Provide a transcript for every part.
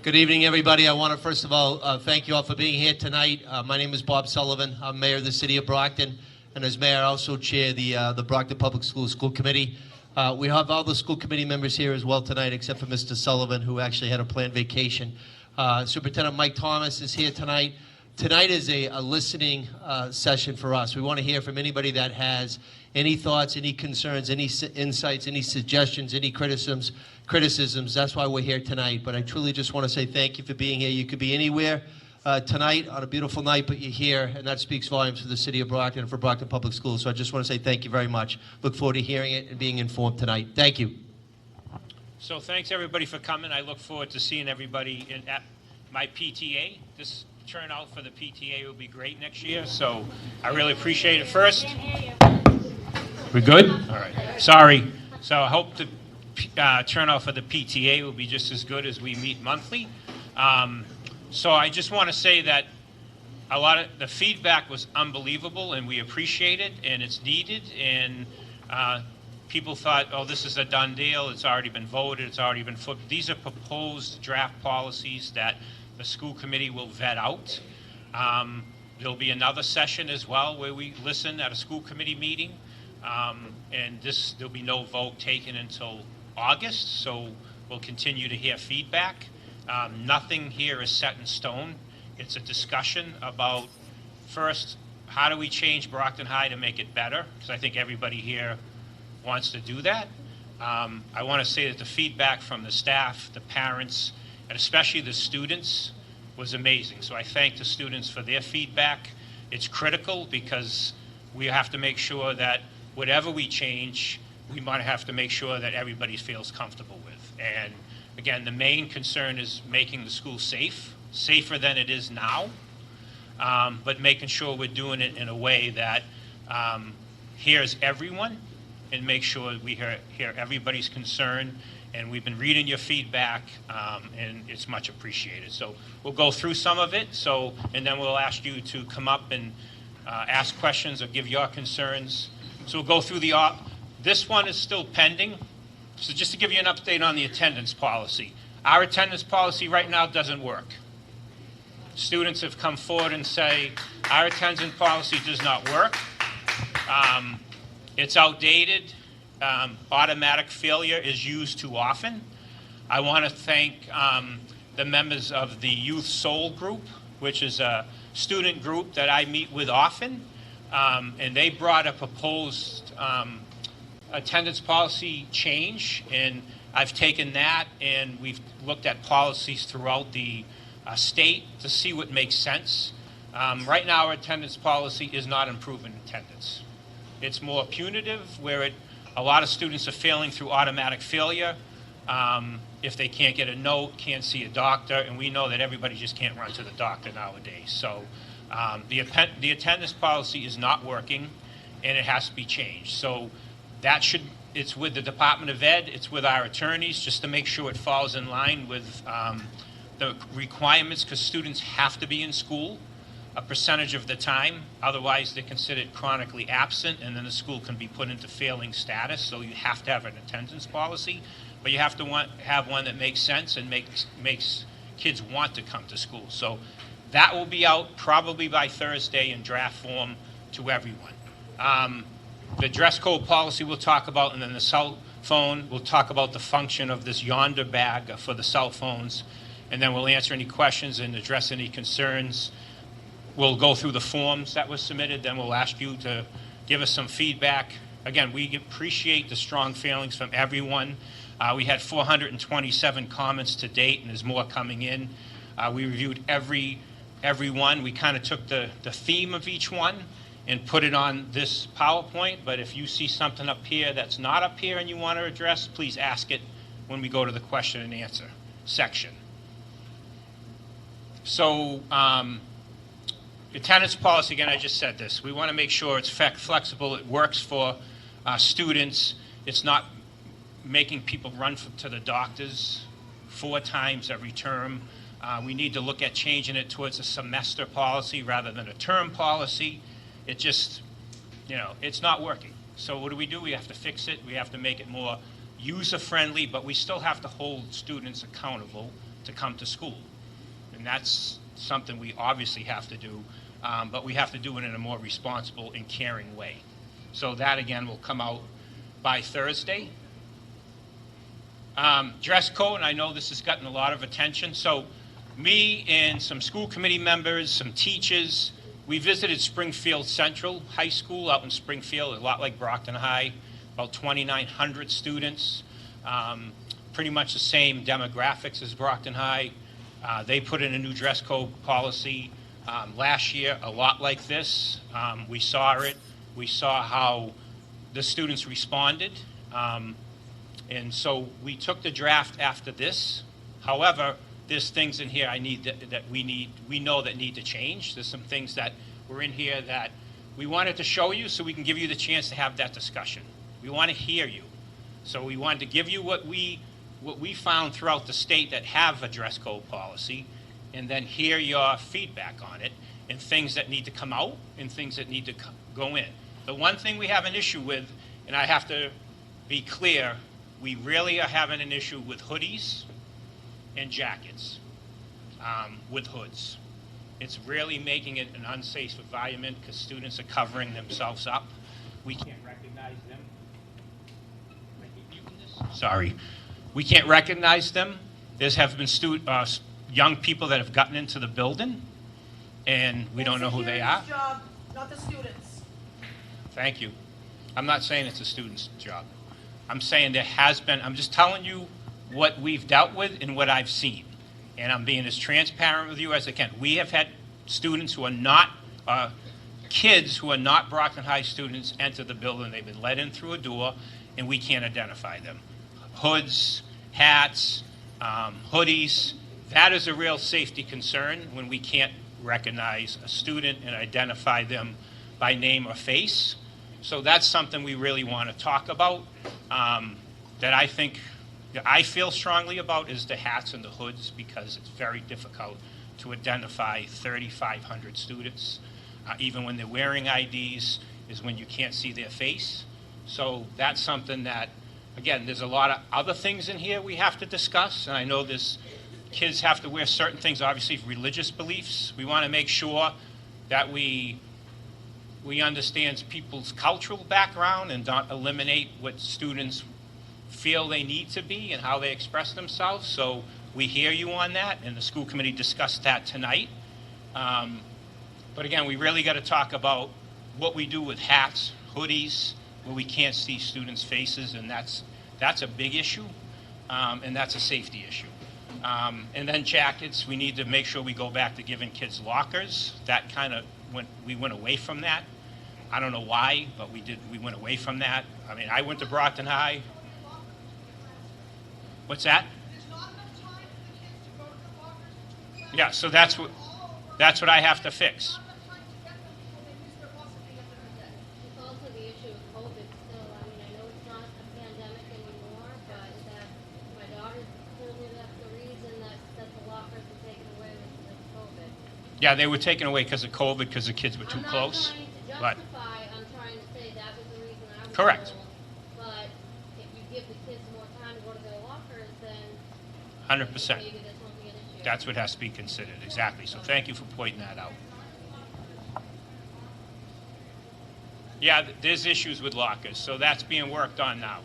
Good evening, everybody. I want to first of all thank you all for being here tonight. My name is Bob Sullivan. I'm mayor of the city of Brockton, and as mayor, I also chair the Brockton Public Schools School Committee. We have all the school committee members here as well tonight, except for Mr. Sullivan, who actually had a planned vacation. Superintendent Mike Thomas is here tonight. Tonight is a listening session for us. We want to hear from anybody that has any thoughts, any concerns, any insights, any suggestions, any criticisms. That's why we're here tonight. But I truly just want to say thank you for being here. You could be anywhere tonight on a beautiful night, but you're here, and that speaks volumes for the city of Brockton and for Brockton Public Schools. So I just want to say thank you very much. Look forward to hearing it and being informed tonight. Thank you. So thanks, everybody, for coming. I look forward to seeing everybody at my PTA. This turnout for the PTA will be great next year, so I really appreciate it. First, we good? All right. Sorry. So I hope the turnout for the PTA will be just as good as we meet monthly. So I just want to say that a lot of the feedback was unbelievable, and we appreciate it, and it's needed. And people thought, oh, this is a done deal. It's already been voted. It's already been flipped. These are proposed draft policies that the school committee will vet out. There'll be another session as well where we listen at a school committee meeting. And there'll be no vote taken until August, so we'll continue to hear feedback. Nothing here is set in stone. It's a discussion about, first, how do we change Brockton High to make it better? Because I think everybody here wants to do that. I want to say that the feedback from the staff, the parents, and especially the students was amazing. So I thank the students for their feedback. It's critical because we have to make sure that whatever we change, we might have to make sure that everybody feels comfortable with. And again, the main concern is making the school safe, safer than it is now, but making sure we're doing it in a way that hears everyone and make sure we hear everybody's concern. And we've been reading your feedback, and it's much appreciated. So we'll go through some of it, and then we'll ask you to come up and ask questions or give your concerns. So we'll go through this one is still pending. So just to give you an update on the attendance policy. Our attendance policy right now doesn't work. Students have come forward and say, our attendance policy does not work. It's outdated. Automatic failure is used too often. I want to thank the members of the Youth Soul Group, which is a student group that I meet with often. And they brought a proposed attendance policy change, and I've taken that and we've looked at policies throughout the state to see what makes sense. Right now, our attendance policy is not improving attendance. It's more punitive, where a lot of students are failing through automatic failure. If they can't get a note, can't see a doctor, and we know that everybody just can't run to the doctor nowadays. So the attendance policy is not working, and it has to be changed. So it's with the Department of Ed, it's with our attorneys, just to make sure it falls in line with the requirements, because students have to be in school a percentage of the time. Otherwise, they're considered chronically absent, and then the school can be put into failing status. So you have to have an attendance policy, but you have to have one that makes sense and makes kids want to come to school. So that will be out probably by Thursday in draft form to everyone. The dress code policy we'll talk about, and then the cell phone, we'll talk about the function of this Yondr Bag for the cell phones, and then we'll answer any questions and address any concerns. We'll go through the forms that were submitted, then we'll ask you to give us some feedback. Again, we appreciate the strong feelings from everyone. We had 427 comments to date, and there's more coming in. We reviewed every one. We kind of took the theme of each one and put it on this PowerPoint, but if you see something up here that's not up here and you want to address, please ask it when we go to the question and answer section. So attendance policy, again, I just said this. We want to make sure it's flexible, it works for students. It's not making people run to the doctors 4 times every term. We need to look at changing it towards a semester policy rather than a term policy. It just, it's not working. So what do? We have to fix it. We have to make it more user-friendly, but we still have to hold students accountable to come to school. And that's something we obviously have to do, but we have to do it in a more responsible and caring way. So that, again, will come out by Thursday. Dress code, and I know this has gotten a lot of attention. So me and some school committee members, some teachers, we visited Springfield Central High School out in Springfield, a lot like Brockton High, about 2,900 students, pretty much the same demographics as Brockton High. They put in a new dress code policy last year, a lot like this. We saw it. We saw how the students responded. And so we took the draft after this. However, there's things in here we know that need to change. There's some things that were in here that we wanted to show you so we can give you the chance to have that discussion. We want to hear you. So we wanted to give you what we found throughout the state that have a dress code policy, and then hear your feedback on it, and things that need to come out and things that need to go in. The one thing we have an issue with, and I have to be clear, we really are having an issue with hoodies and jackets with hoods. It's really making it an unsafe environment because students are covering themselves up. We can't recognize them. Sorry. We can't recognize them. There have been young people that have gotten into the building, and we don't know who they are. Job, not the students. Thank you. I'm not saying it's a student's job. I'm saying there has been, I'm just telling you what we've dealt with and what I've seen. And I'm being as transparent with you as I can. We have had students who are not, kids who are not Brockton High students enter the building. They've been let in through a door, and we can't identify them. Hoods, hats, hoodies, that is a real safety concern when we can't recognize a student and identify them by name or face. So that's something we really want to talk about. That I feel strongly about is the hats and the hoods, because it's very difficult to identify 3,500 students. Even when they're wearing IDs, is when you can't see their face. So that's something that, again, there's a lot of other things in here we have to discuss, and I know kids have to wear certain things, obviously religious beliefs. We want to make sure that we understand people's cultural background and not eliminate what students feel they need to be and how they express themselves. So we hear you on that, and the school committee discussed that tonight. But again, we really got to talk about what we do with hats, hoodies, where we can't see students' faces, and that's a big issue, and that's a safety issue. And then jackets, we need to make sure we go back to giving kids lockers. That kind of we went away from that. I don't know why, but we went away from that. I mean, I went to Brockton High. What's that? Yeah, so that's what I have to fix. It's also the issue of COVID still. I mean, I know it's not a pandemic anymore, but my daughter told me that's the reason that the lockers were taken away with COVID. Yeah, they were taken away because of COVID, because the kids were too close. I'm trying to say that was the reason I was correct. told. But if you give the kids more time to go to their lockers, then 100%. maybe this won't be an issue. That's what has to be considered, exactly. So thank you for pointing that out. Yeah, there's issues with lockers, so that's being worked on now.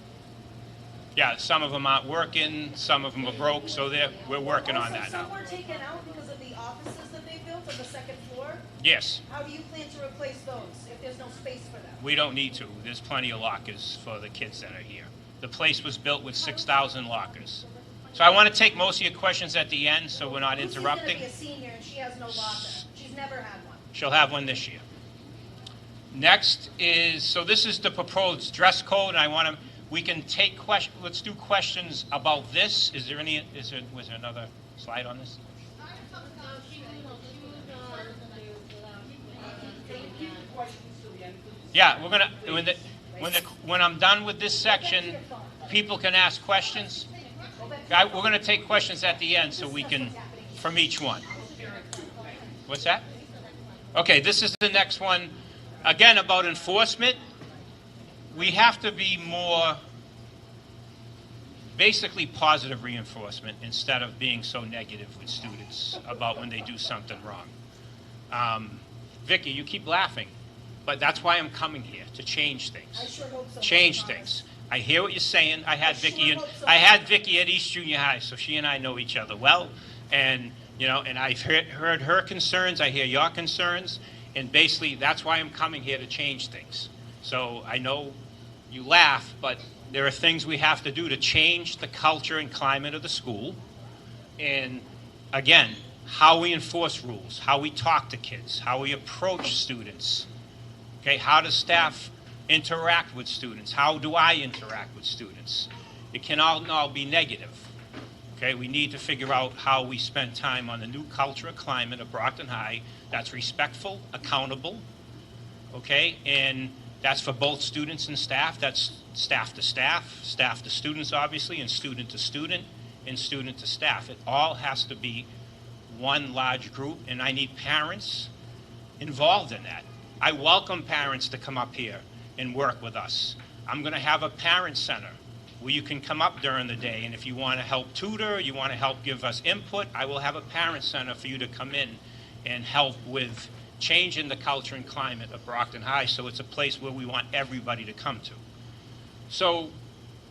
Yeah, some of them aren't working, some of them are broke, so we're working on that now. Some were taken out because of the offices that they built on the second floor. Yes. How do you plan to replace those if there's no space for them? We don't need to. There's plenty of lockers for the kids that are here. The place was built with 6,000 lockers. So I want to take most of your questions at the end so we're not interrupting. Lucy's going to be a senior and she has no locker. She's never had one. She'll have one this year. Next is, so this is the proposed dress code, and we can take questions, let's do questions about this. Was there another slide on this? Yeah, we're gonna, when I'm done with this section, people can ask questions. We're gonna take questions at the end so we can, from each one. What's that? Okay, this is the next one. Again, about enforcement. We have to be more basically positive reinforcement instead of being so negative with students about when they do something wrong. Vicky, you keep laughing, but that's why I'm coming here, to change things. I sure hope so. Change Mr. things. I hear what you're saying. I had sure Vicky hope so. I had Vicky at East Junior High, so she and I know each other well. And and I've heard her concerns. I hear your concerns, and basically that's why I'm coming here, to change things. So I know you laugh, but there are things we have to do to change the culture and climate of the school. And again, how we enforce rules, how we talk to kids, how we approach students. Okay, how does staff interact with students? How do I interact with students? It can all be negative. Okay, we need to figure out how we spend time on the new culture and climate of Brockton High that's respectful, accountable, okay, and that's for both students and staff. That's staff to staff, staff to students, obviously, and student to student, and student to staff. It all has to be one large group, and I need parents involved in that. I welcome parents to come up here and work with us. I'm going to have a parent center where you can come up during the day, and if you want to help tutor, you want to help give us input, I will have a parent center for you to come in and help with changing the culture and climate of Brockton High, so it's a place where we want everybody to come to. So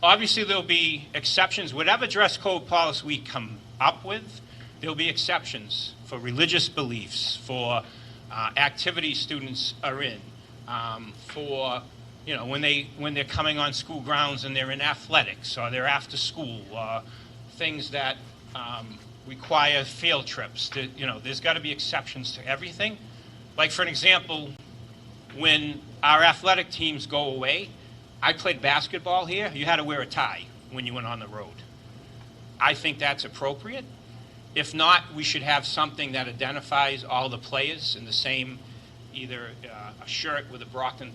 obviously there'll be exceptions. Whatever dress code policy we come up with, there'll be exceptions for religious beliefs, for activities students are in, for when they're coming on school grounds and they're in athletics or they're after school, things that require field trips. There's got to be exceptions to everything. Like, for an example, when our athletic teams go away, I played basketball here. You had to wear a tie when you went on the road. I think that's appropriate. If not, we should have something that identifies all the players in the same, either a shirt with a Brockton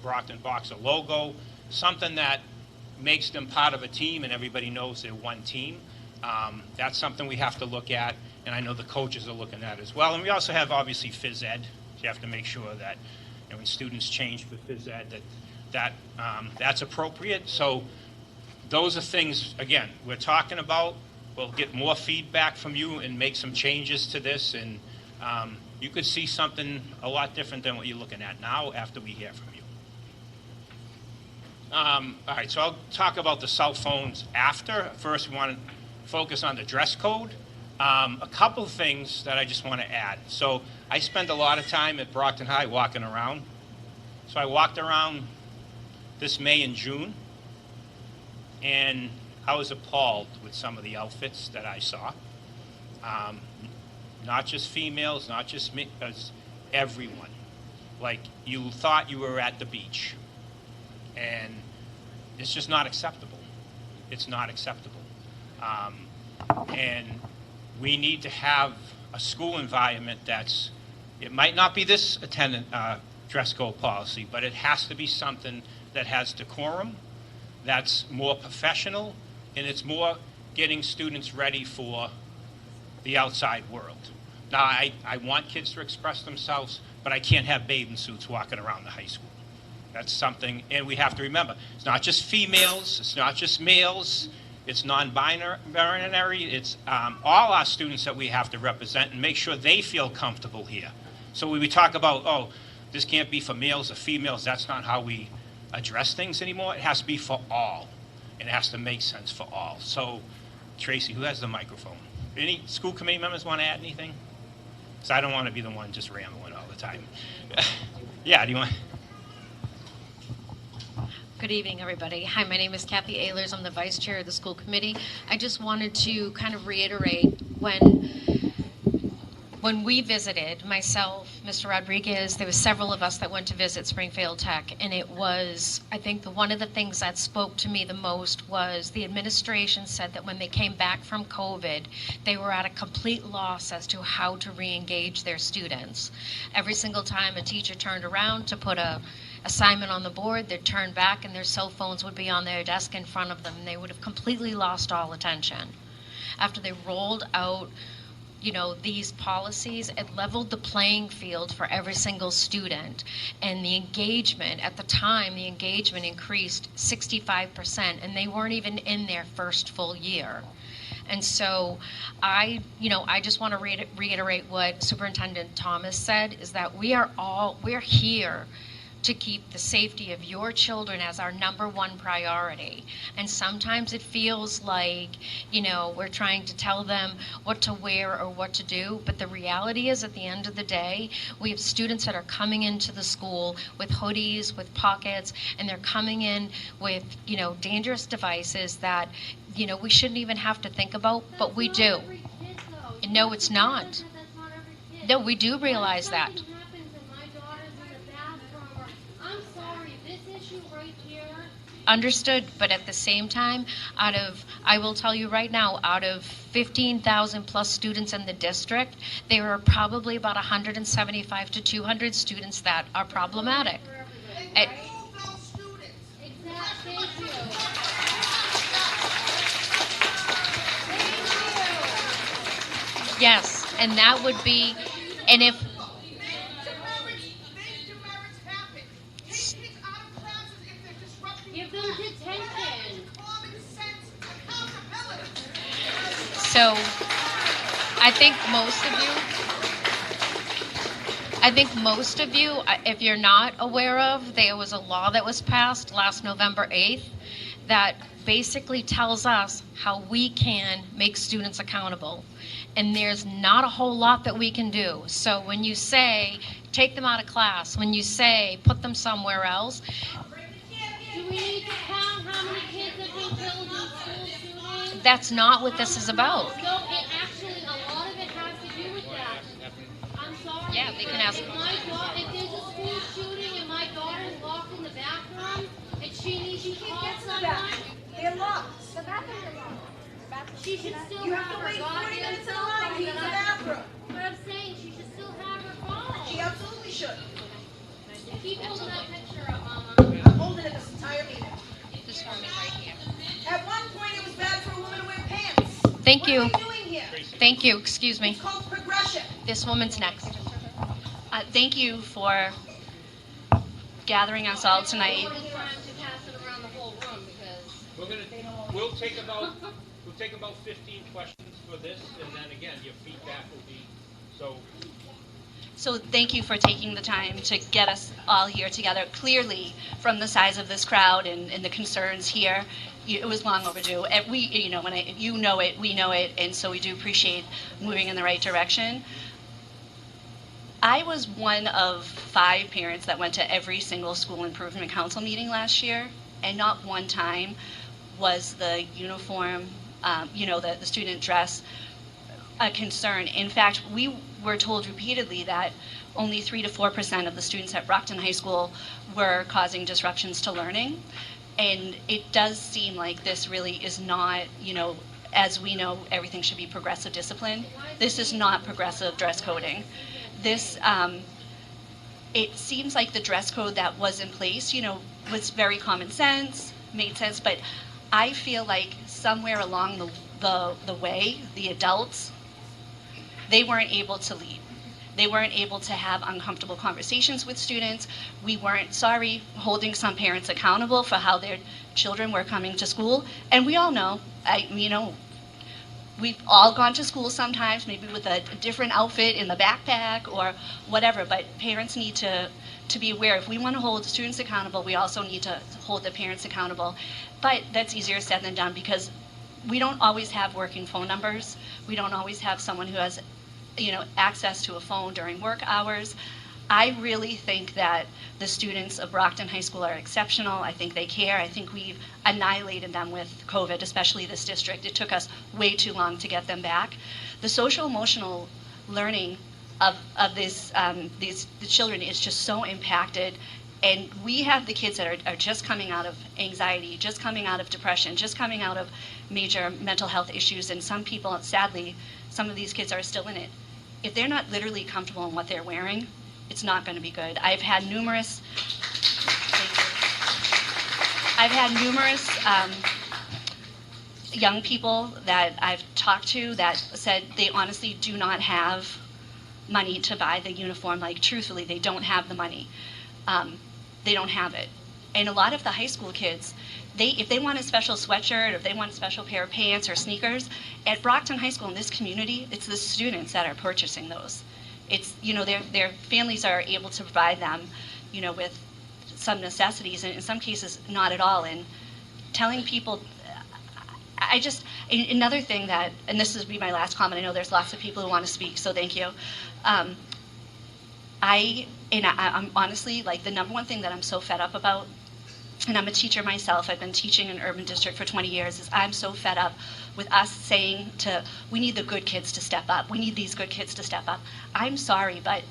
Brockton Boxer logo, something that makes them part of a team and everybody knows they're one team. That's something we have to look at, and I know the coaches are looking at as well. And we also have, obviously, phys ed. You have to make sure that when students change for phys ed, that's appropriate. So those are things, again, we're talking about. We'll get more feedback from you and make some changes to this, and you could see something a lot different than what you're looking at now after we hear from you. All right, so I'll talk about the cell phones after. First, we want to focus on the dress code. A couple of things that I just want to add. So I spend a lot of time at Brockton High walking around. So I walked around this May and June, and I was appalled with some of the outfits that I saw. Not just females, not just me, everyone. Like, you thought you were at the beach. And it's just not acceptable. It's not acceptable. And we need to have a school environment it might not be this dress code policy, but it has to be something that has decorum, that's more professional, and it's more getting students ready for the outside world. Now, I want kids to express themselves, but I can't have bathing suits walking around the high school. That's something, and we have to remember, it's not just females, it's not just males, it's non-binary, it's all our students that we have to represent and make sure they feel comfortable here. So when we talk about, oh, this can't be for males or females, that's not how we address things anymore. It has to be for all. It has to make sense for all. So, Tracy, who has the microphone? Any school committee members want to add anything? So I don't want to be the one just rambling all the time. Yeah, do you want? Good evening, everybody. Hi, my name is Kathy Ehlers. I'm the vice chair of the school committee. I just wanted to kind of reiterate when we visited, myself, Mr. Rodriguez, there were several of us that went to visit Springfield Tech, and it was, I think one of the things that spoke to me the most was the administration said that when they came back from COVID, they were at a complete loss as to how to re-engage their students. Every single time a teacher turned around to put a assignment on the board, they'd turn back and their cell phones would be on their desk in front of them, and they would have completely lost all attention. After they rolled out these policies, it leveled the playing field for every single student. And the engagement, at the time, the engagement increased 65%, and they weren't even in their first full year. And so I just want to reiterate what Superintendent Thomas said, is that we're here to keep the safety of your children as our number one priority. And sometimes it feels like, we're trying to tell them what to wear or what to do. But the reality is, at the end of the day, we have students that are coming into the school with hoodies, with pockets, and they're coming in with, dangerous devices that, we shouldn't even have to think about, but we do. No, it's not. No, we do realize that. Understood, but at the same time, I will tell you right now, out of 15,000 plus students in the district, there are probably about 175 to 200 students that are problematic. Yes, and that would be, and if Give them detention. So, I think most of you, if you're not aware of, there was a law that was passed last November 8th that basically tells us how we can make students accountable. And there's not a whole lot that we can do. So when you say, take them out of class, when you say, put them somewhere else, Do we need to count how many kids have been killed in school shootings? that's not what this is about. No, it actually, a lot of it has to do with that. I'm sorry. Yeah, they can ask. If there's a school shooting and my daughter's locked in the bathroom and she needs to call someone, They're locked. The bathrooms are locked. she should still You have have to her wait 40 goddamn minutes in cell line to phone. use the bathroom. But I'm saying she should still have her phone. She absolutely should. Keep holding that picture up, Mama. I'm holding it this entire meeting. This for me right here. At one point, it was bad for a woman to wear pants. Thank you. What are we doing here? Thank you. Excuse me. It's called progression. This woman's next. Thank you for gathering us all tonight. Time to pass it around the whole room because We'll take about 15 questions for this, and then again, your feedback will be, So thank you for taking the time to get us all here together. Clearly, from the size of this crowd and the concerns here, it was long overdue. And we, you know it, we know it, and so we do appreciate moving in the right direction. I was one of 5 parents that went to every single school improvement council meeting last year, and not one time was the uniform, the student dress a concern. In fact, we were told repeatedly that only 3 to 4% of the students at Brockton High School were causing disruptions to learning. And it does seem like this really is not, as we know, everything should be progressive discipline. This is not progressive dress coding. This, it seems like the dress code that was in place, was very common sense, made sense, but I feel like somewhere along the way, the adults, they weren't able to lead. They weren't able to have uncomfortable conversations with students. We weren't, holding some parents accountable for how their children were coming to school. And we all know, we've all gone to school sometimes, maybe with a different outfit in the backpack or whatever, but parents need to be aware. If we want to hold the students accountable, we also need to hold the parents accountable. But that's easier said than done because we don't always have working phone numbers. We don't always have someone who has access to a phone during work hours. I really think that the students of Brockton High School are exceptional. I think they care. I think we've annihilated them with COVID, especially this district. It took us way too long to get them back. The social emotional learning of these the children is just so impacted. And we have the kids that are just coming out of anxiety, just coming out of depression, just coming out of major mental health issues. And some people, sadly, some of these kids are still in it. If they're not literally comfortable in what they're wearing, it's not going to be good. I've had numerous young people that I've talked to that said they honestly do not have money to buy the uniform. Like, truthfully, they don't have the money. They don't have it. And a lot of the high school kids, if they want a special sweatshirt, or if they want a special pair of pants or sneakers, at Brockton High School in this community, it's the students that are purchasing those. It's, you know, their families are able to provide them, you know, with some necessities, and in some cases, not at all. And telling people, another thing that, and this will be my last comment, I know there's lots of people who want to speak, so thank you. I'm honestly, like, the number one thing that I'm so fed up about, and I'm a teacher myself, I've been teaching in urban district for 20 years, is I'm so fed up with us saying we need the good kids to step up. We need these good kids to step up. I'm sorry, but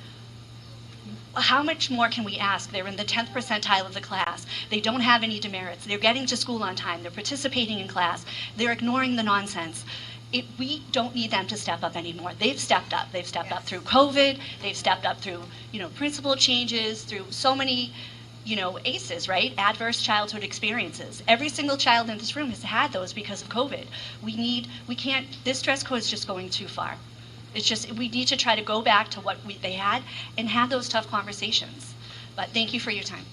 how much more can we ask? They're in the 10th percentile of the class. They don't have any demerits. They're getting to school on time. They're participating in class. They're ignoring the nonsense. We don't need them to step up anymore. They've stepped up. They've stepped up through COVID. They've stepped up through, you know, principal changes, through so many, you know, ACEs, right? Adverse childhood experiences. Every single child in this room has had those because of COVID. This dress code is just going too far. It's just, we need to try to go back to what they had and have those tough conversations. But thank you for your time.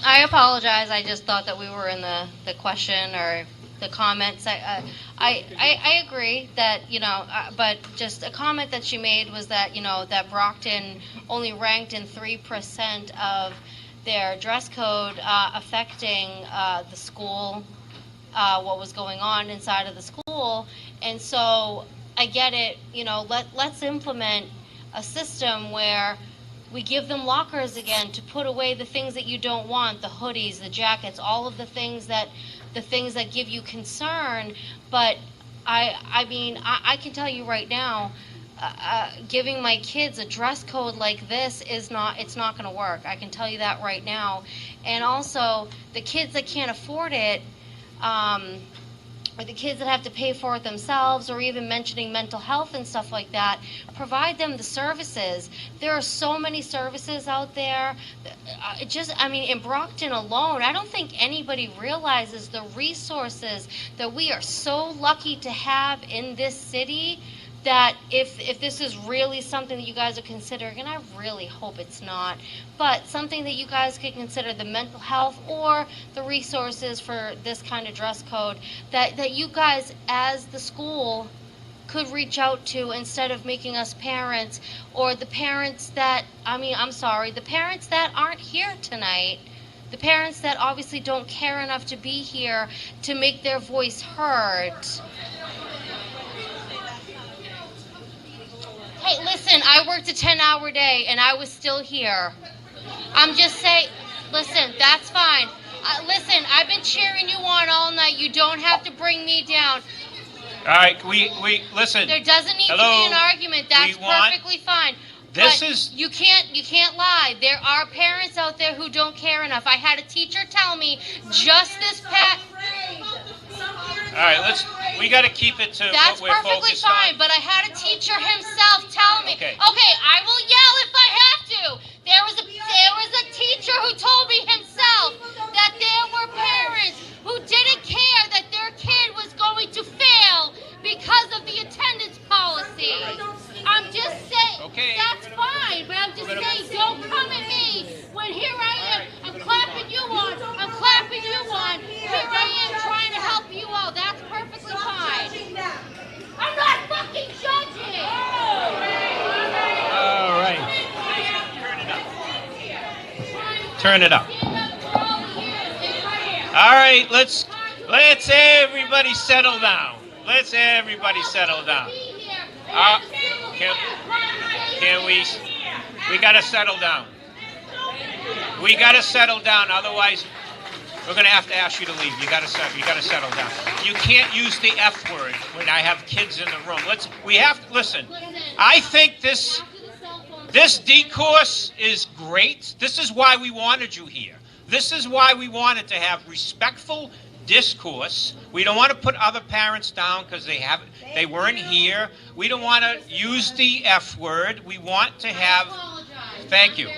I apologize. I just thought that we were in the question or the comments. I agree that, you know, but just a comment that she made was that, you know, that Brockton only ranked in 3% of their dress code affecting the school, what was going on inside of the school. And so I get it, you know, let's implement a system where we give them lockers again to put away the things that you don't want, the hoodies, the jackets, all of the things that give you concern. But I mean, I can tell you right now, giving my kids a dress code like this it's not going to work. I can tell you that right now. And also, the kids that can't afford it, or the kids that have to pay for it themselves, or even mentioning mental health and stuff like that, provide them the services. There are so many services out there. I mean, in Brockton alone, I don't think anybody realizes the resources that we are so lucky to have in this city, that if this is really something that you guys are considering, and I really hope it's not, but something that you guys could consider, the mental health or the resources for this kind of dress code, that you guys as the school could reach out to, instead of making us parents, or the parents that, I mean, I'm sorry, the parents that aren't here tonight, the parents that obviously don't care enough to be here to make their voice heard. Hey, listen, I worked a 10-hour day, and I was still here. I'm just saying, listen, that's fine. Listen, I've been cheering you on all night. You don't have to bring me down. All right, we listen. There doesn't need to be an argument. That's perfectly fine. You can't lie. There are parents out there who don't care enough. I had a teacher tell me just this past... All right, we got to keep it to That's what we're perfectly focused fine, on. but I had a teacher himself tell me. Okay, I will yell if I have to. There was a teacher who told me himself that there were parents who didn't care that their kid was going to fail because of the attendance policy. I'm just saying, that's fine, but I'm just saying, don't come at me when here I am, I'm clapping you on, here I am trying to help you out. That's perfectly fine. I'm not fucking judging! all right. Turn it up. All right, let's everybody settle down. Let's everybody settle down. Can we got to settle down. We got to settle down, otherwise we're going to have to ask you to leave. You got to settle down. You can't use the F word when I have kids in the room. Listen. I think this discourse is great. This is why we wanted you here. This is why we wanted to have respectful discourse. We don't want to put other parents down because they weren't here. We don't want to use the F word. We want to have... Thank you.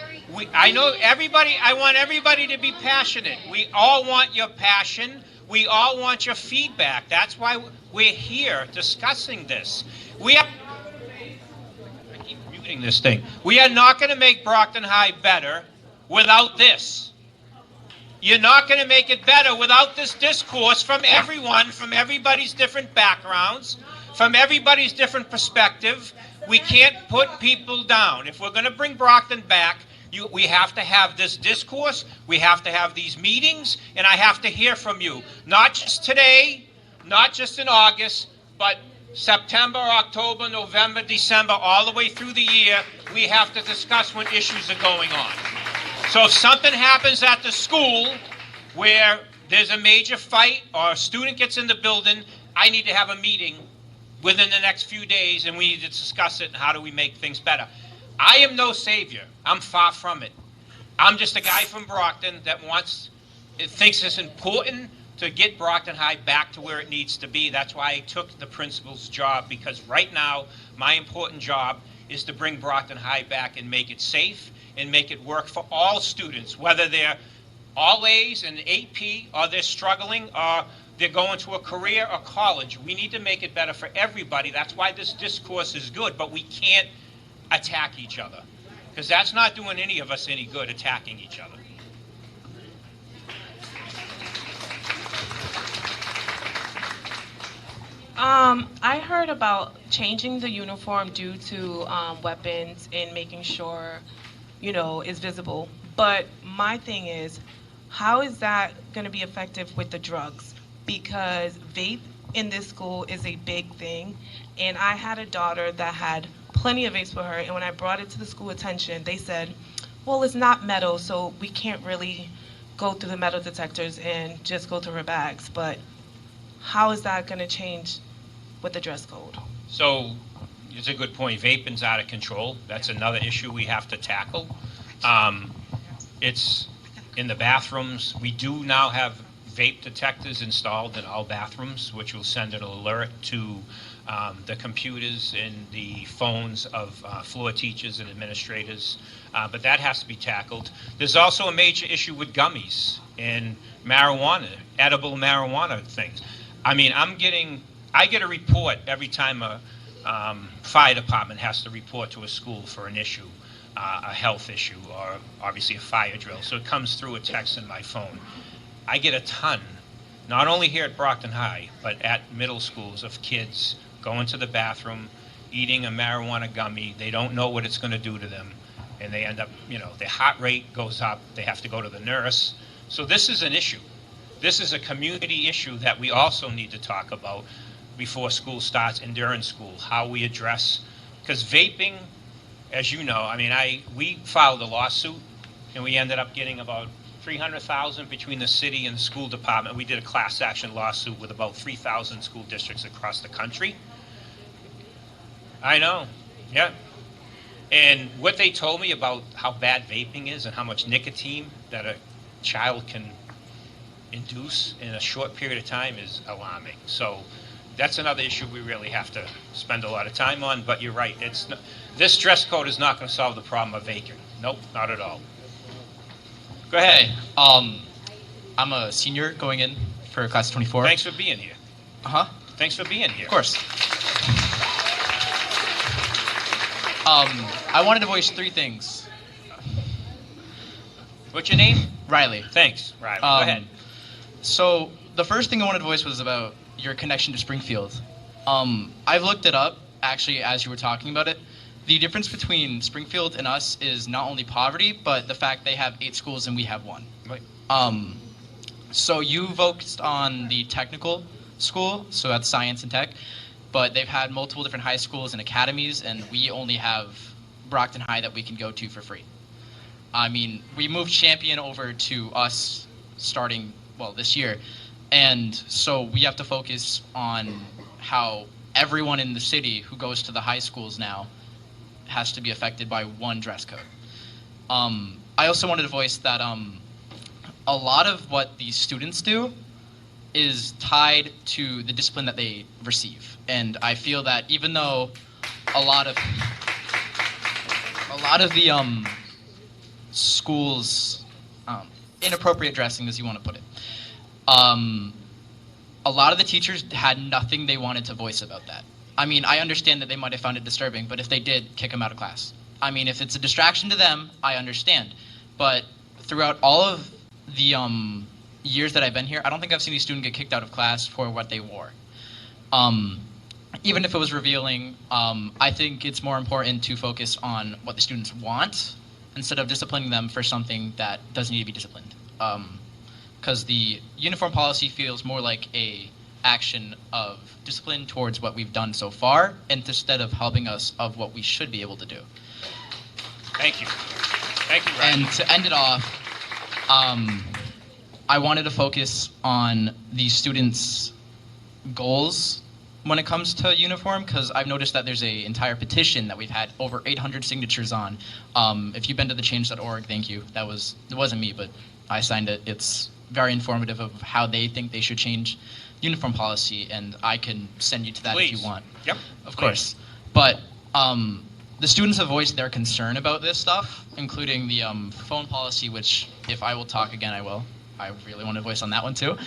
I know everybody, I want everybody to be passionate. We all want your passion. We all want your feedback. That's why we're here discussing this. I keep muting this thing. We are not going to make Brockton High better without this. You're not going to make it better without this discourse from everyone, from everybody's different backgrounds, from everybody's different perspective. We can't put people down. If we're going to bring Brockton back, we have to have this discourse, we have to have these meetings, and I have to hear from you. Not just today, not just in August, but September, October, November, December, all the way through the year, we have to discuss when issues are going on. So if something happens at the school where there's a major fight or a student gets in the building, I need to have a meeting within the next few days, and we need to discuss it and how do we make things better. I am no savior. I'm far from it. I'm just a guy from Brockton that thinks it's important to get Brockton High back to where it needs to be. That's why I took the principal's job, because right now my important job is to bring Brockton High back and make it safe and make it work for all students, whether they're all A's and AP or they're struggling or they're going to a career or college. We need to make it better for everybody. That's why this discourse is good, but we can't attack each other, because that's not doing any of us any good, attacking each other. I heard about changing the uniform due to weapons and making sure, is visible. But my thing is, how is that going to be effective with the drugs? Because vape in this school is a big thing, and I had a daughter that had plenty of vapes with her, and when I brought it to the school attention, they said, well, it's not metal, so we can't really go through the metal detectors and just go through her bags. But how is that going to change with the dress code? So it's a good point. Vaping's out of control. That's another issue we have to tackle. It's in the bathrooms. We do now have vape detectors installed in all bathrooms, which will send an alert to the computers and the phones of floor teachers and administrators, but that has to be tackled. There's also a major issue with gummies and marijuana, edible marijuana things. I mean, I get a report every time a fire department has to report to a school for an issue, a health issue, or obviously a fire drill. So it comes through a text in my phone. I get a ton, not only here at Brockton High, but at middle schools, of kids going to the bathroom, eating a marijuana gummy. They don't know what it's going to do to them, and they end up, their heart rate goes up. They have to go to the nurse. So this is an issue. This is a community issue that we also need to talk about before school starts and during school, how we address, because vaping, as you know, we filed a lawsuit, and we ended up getting about $300,000 between the city and the school department. We did a class action lawsuit with about 3,000 school districts across the country. I know, yeah. And what they told me about how bad vaping is and how much nicotine that a child can induce in a short period of time is alarming. So that's another issue we really have to spend a lot of time on. But you're right, this dress code is not going to solve the problem of vaping. Nope, not at all. Go ahead. Hey, I'm a senior going in for class 24. Thanks for being here. Uh-huh. Thanks for being here. Of course. I wanted to voice three things. What's your name? Riley. Thanks, Riley. Go ahead. So the first thing I wanted to voice was about your connection to Springfield. I've looked it up, actually, as you were talking about it. The difference between Springfield and us is not only poverty, but the fact they have 8 schools and we have 1. Right. So you focused on the technical school, so that's science and tech, but they've had multiple different high schools and academies, and we only have Brockton High that we can go to for free. I mean, we moved Champion over to us starting, this year, and so we have to focus on how everyone in the city who goes to the high schools now has to be affected by one dress code. I also wanted to voice that a lot of what these students do is tied to the discipline that they receive. And I feel that even though a lot of the school's inappropriate dressing, as you want to put it. A lot of the teachers had nothing they wanted to voice about that. I mean, I understand that they might have found it disturbing, but if they did, kick them out of class. I mean, if it's a distraction to them, I understand. But throughout all of the years that I've been here, I don't think I've seen a student get kicked out of class for what they wore. Even if it was revealing, I think it's more important to focus on what the students want instead of disciplining them for something that doesn't need to be disciplined. Because the uniform policy feels more like a action of discipline towards what we've done so far instead of helping us of what we should be able to do. Thank you. Thank you, Ryan. And to end it off, I wanted to focus on the students' goals when it comes to uniform, because I've noticed that there's an entire petition that we've had over 800 signatures on. If you've been to thechange.org, thank you. It wasn't me, but I signed it. It's very informative of how they think they should change uniform policy, and I can send you to that Please. if you want. Yep. Of course. But the students have voiced their concern about this stuff, including the phone policy, which if I will talk again, I will. I really want to voice on that one too.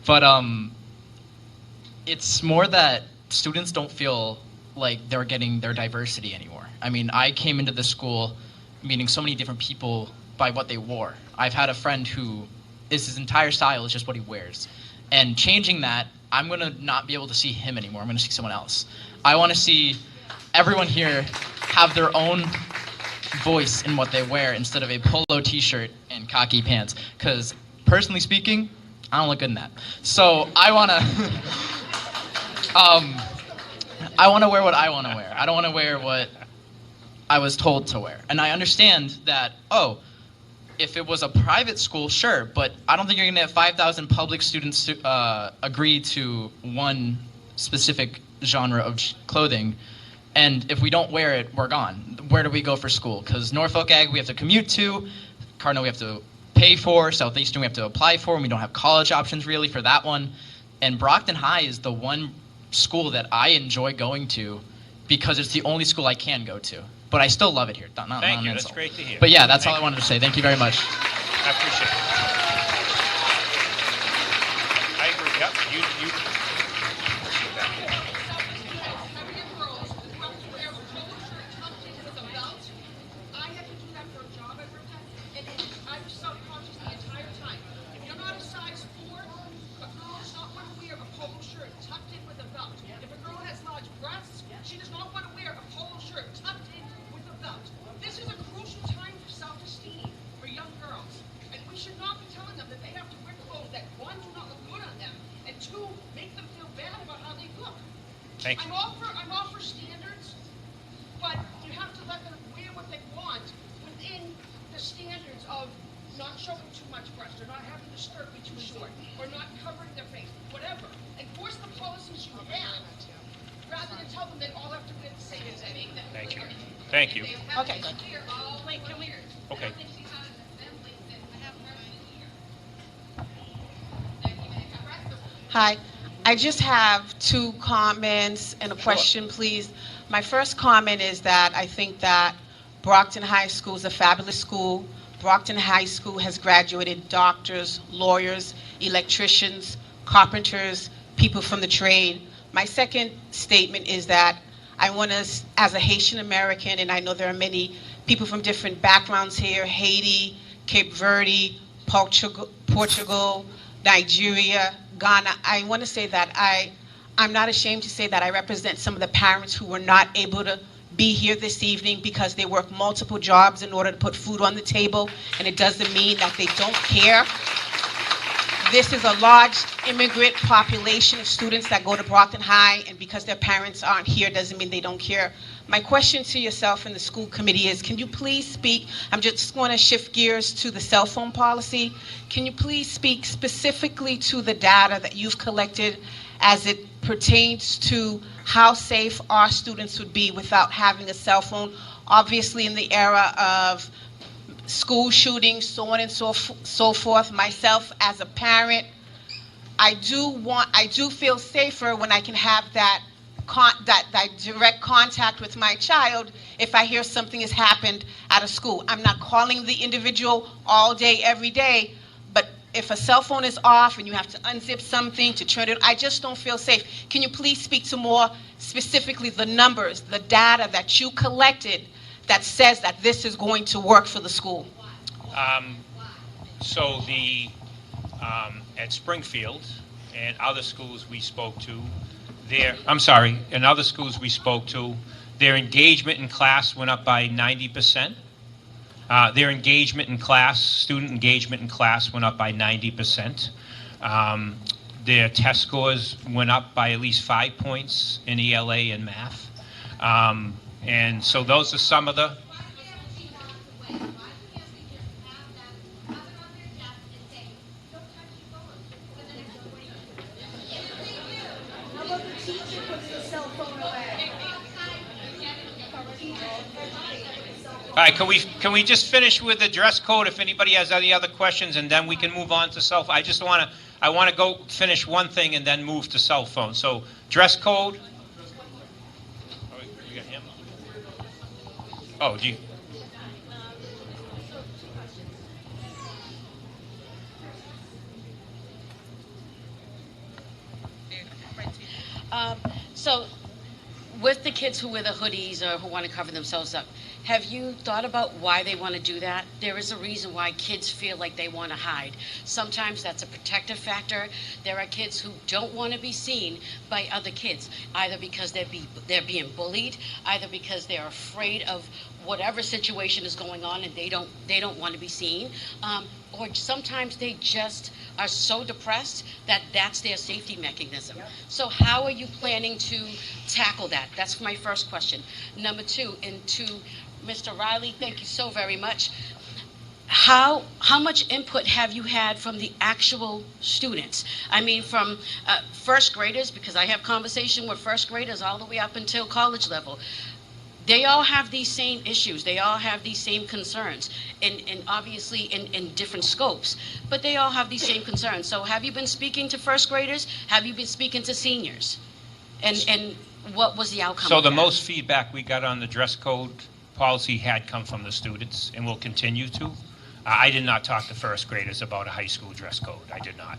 But it's more that students don't feel like they're getting their diversity anymore. I mean, I came into the school meeting so many different people by what they wore. I've had a friend who his entire style is just what he wears. And changing that, I'm going to not be able to see him anymore. I'm going to see someone else. I want to see everyone here have their own voice in what they wear instead of a polo t-shirt and khaki pants. Because personally speaking, I don't look good in that. So I want to I want to wear what I want to wear. I don't want to wear what I was told to wear. And I understand that, if it was a private school, sure, but I don't think you're going to have 5,000 public students agree to one specific genre of clothing, and if we don't wear it, we're gone. Where do we go for school? Because Norfolk Ag we have to commute to, Cardinal we have to pay for, Southeastern we have to apply for, and we don't have college options really for that one. And Brockton High is the one school that I enjoy going to because it's the only school I can go to. But I still love it here. Thank you. That's great to hear. But yeah, that's all I wanted to say. Thank you very much. I appreciate it. I agree. Yep. You. I had to do that for a job I worked at, and I was self-conscious the entire time. If you're not a size 4, a girl does not want to wear a polo shirt tucked in with a belt. If a girl has large breasts, she does not want to wear a polo shirt tucked in with a belt. This is a crucial time for self-esteem for young girls, and we should not be telling them that they have to wear clothes that, 1, do not look good on them, and 2, make them feel bad about how they look. Thank you. I'm all for standards, but you have to let them wear what they want within the standards of not showing too much breast, or not having the skirt be too short, or not covering their face, whatever. Enforce the policies you have, rather than tell them they all have to wear the same thing. Thank you. Thank you. Okay, good. Wait, can we? Okay. Hi, I just have 2 comments and a question, please. My first comment is that I think that Brockton High School is a fabulous school. Brockton High School has graduated doctors, lawyers, electricians, carpenters, people from the trade. My second statement is that I want us, as a Haitian American, and I know there are many people from different backgrounds here, Haiti, Cape Verde, Portugal, Nigeria, Ghana. I want to say that I'm not ashamed to say that I represent some of the parents who were not able to be here this evening because they work multiple jobs in order to put food on the table, and it doesn't mean that they don't care. This is a large immigrant population of students that go to Brockton High, and because their parents aren't here doesn't mean they don't care. My question to yourself and the school committee is, can you please speak, I'm just going to shift gears to the cell phone policy. Can you please speak specifically to the data that you've collected as it pertains to how safe our students would be without having a cell phone? Obviously, in the era of school shootings, so on and so forth, myself as a parent, I do feel safer when I can have that that direct contact with my child if I hear something has happened at a school. I'm not calling the individual all day, every day, but if a cell phone is off and you have to unzip something to turn it, I just don't feel safe. Can you please speak to more specifically the numbers, the data that you collected that says that this is going to work for the school? So at Springfield and other schools we spoke to, in other schools we spoke to, their engagement in class went up by 90%. Their engagement in class, student engagement in class went up by 90%. Their test scores went up by at least 5 points in ELA and math. And so those are some of the... All right, can we just finish with the dress code if anybody has any other questions, and then we can move on to cell phone. I want to go finish one thing and then move to cell phone. So dress code. Oh, you got him? Oh, do you? So with the kids who wear the hoodies or who want to cover themselves up, have you thought about why they want to do that? There is a reason why kids feel like they want to hide. Sometimes that's a protective factor. There are kids who don't want to be seen by other kids, either because they're being bullied, either because they're afraid of whatever situation is going on and they don't want to be seen, or sometimes they just are so depressed that that's their safety mechanism. So how are you planning to tackle that? That's my first question. Number two, and to Mr. Riley, thank you so very much. How much input have you had from the actual students? I mean, from first graders, because I have conversation with first graders all the way up until college level. They all have these same issues. They all have these same concerns, and obviously in different scopes, but they all have these same concerns. So have you been speaking to first graders? Have you been speaking to seniors? And what was the outcome So of the that? most feedback we got on the dress code policy had come from the students and will continue to. I did not talk to first graders about a high school dress code. I did not.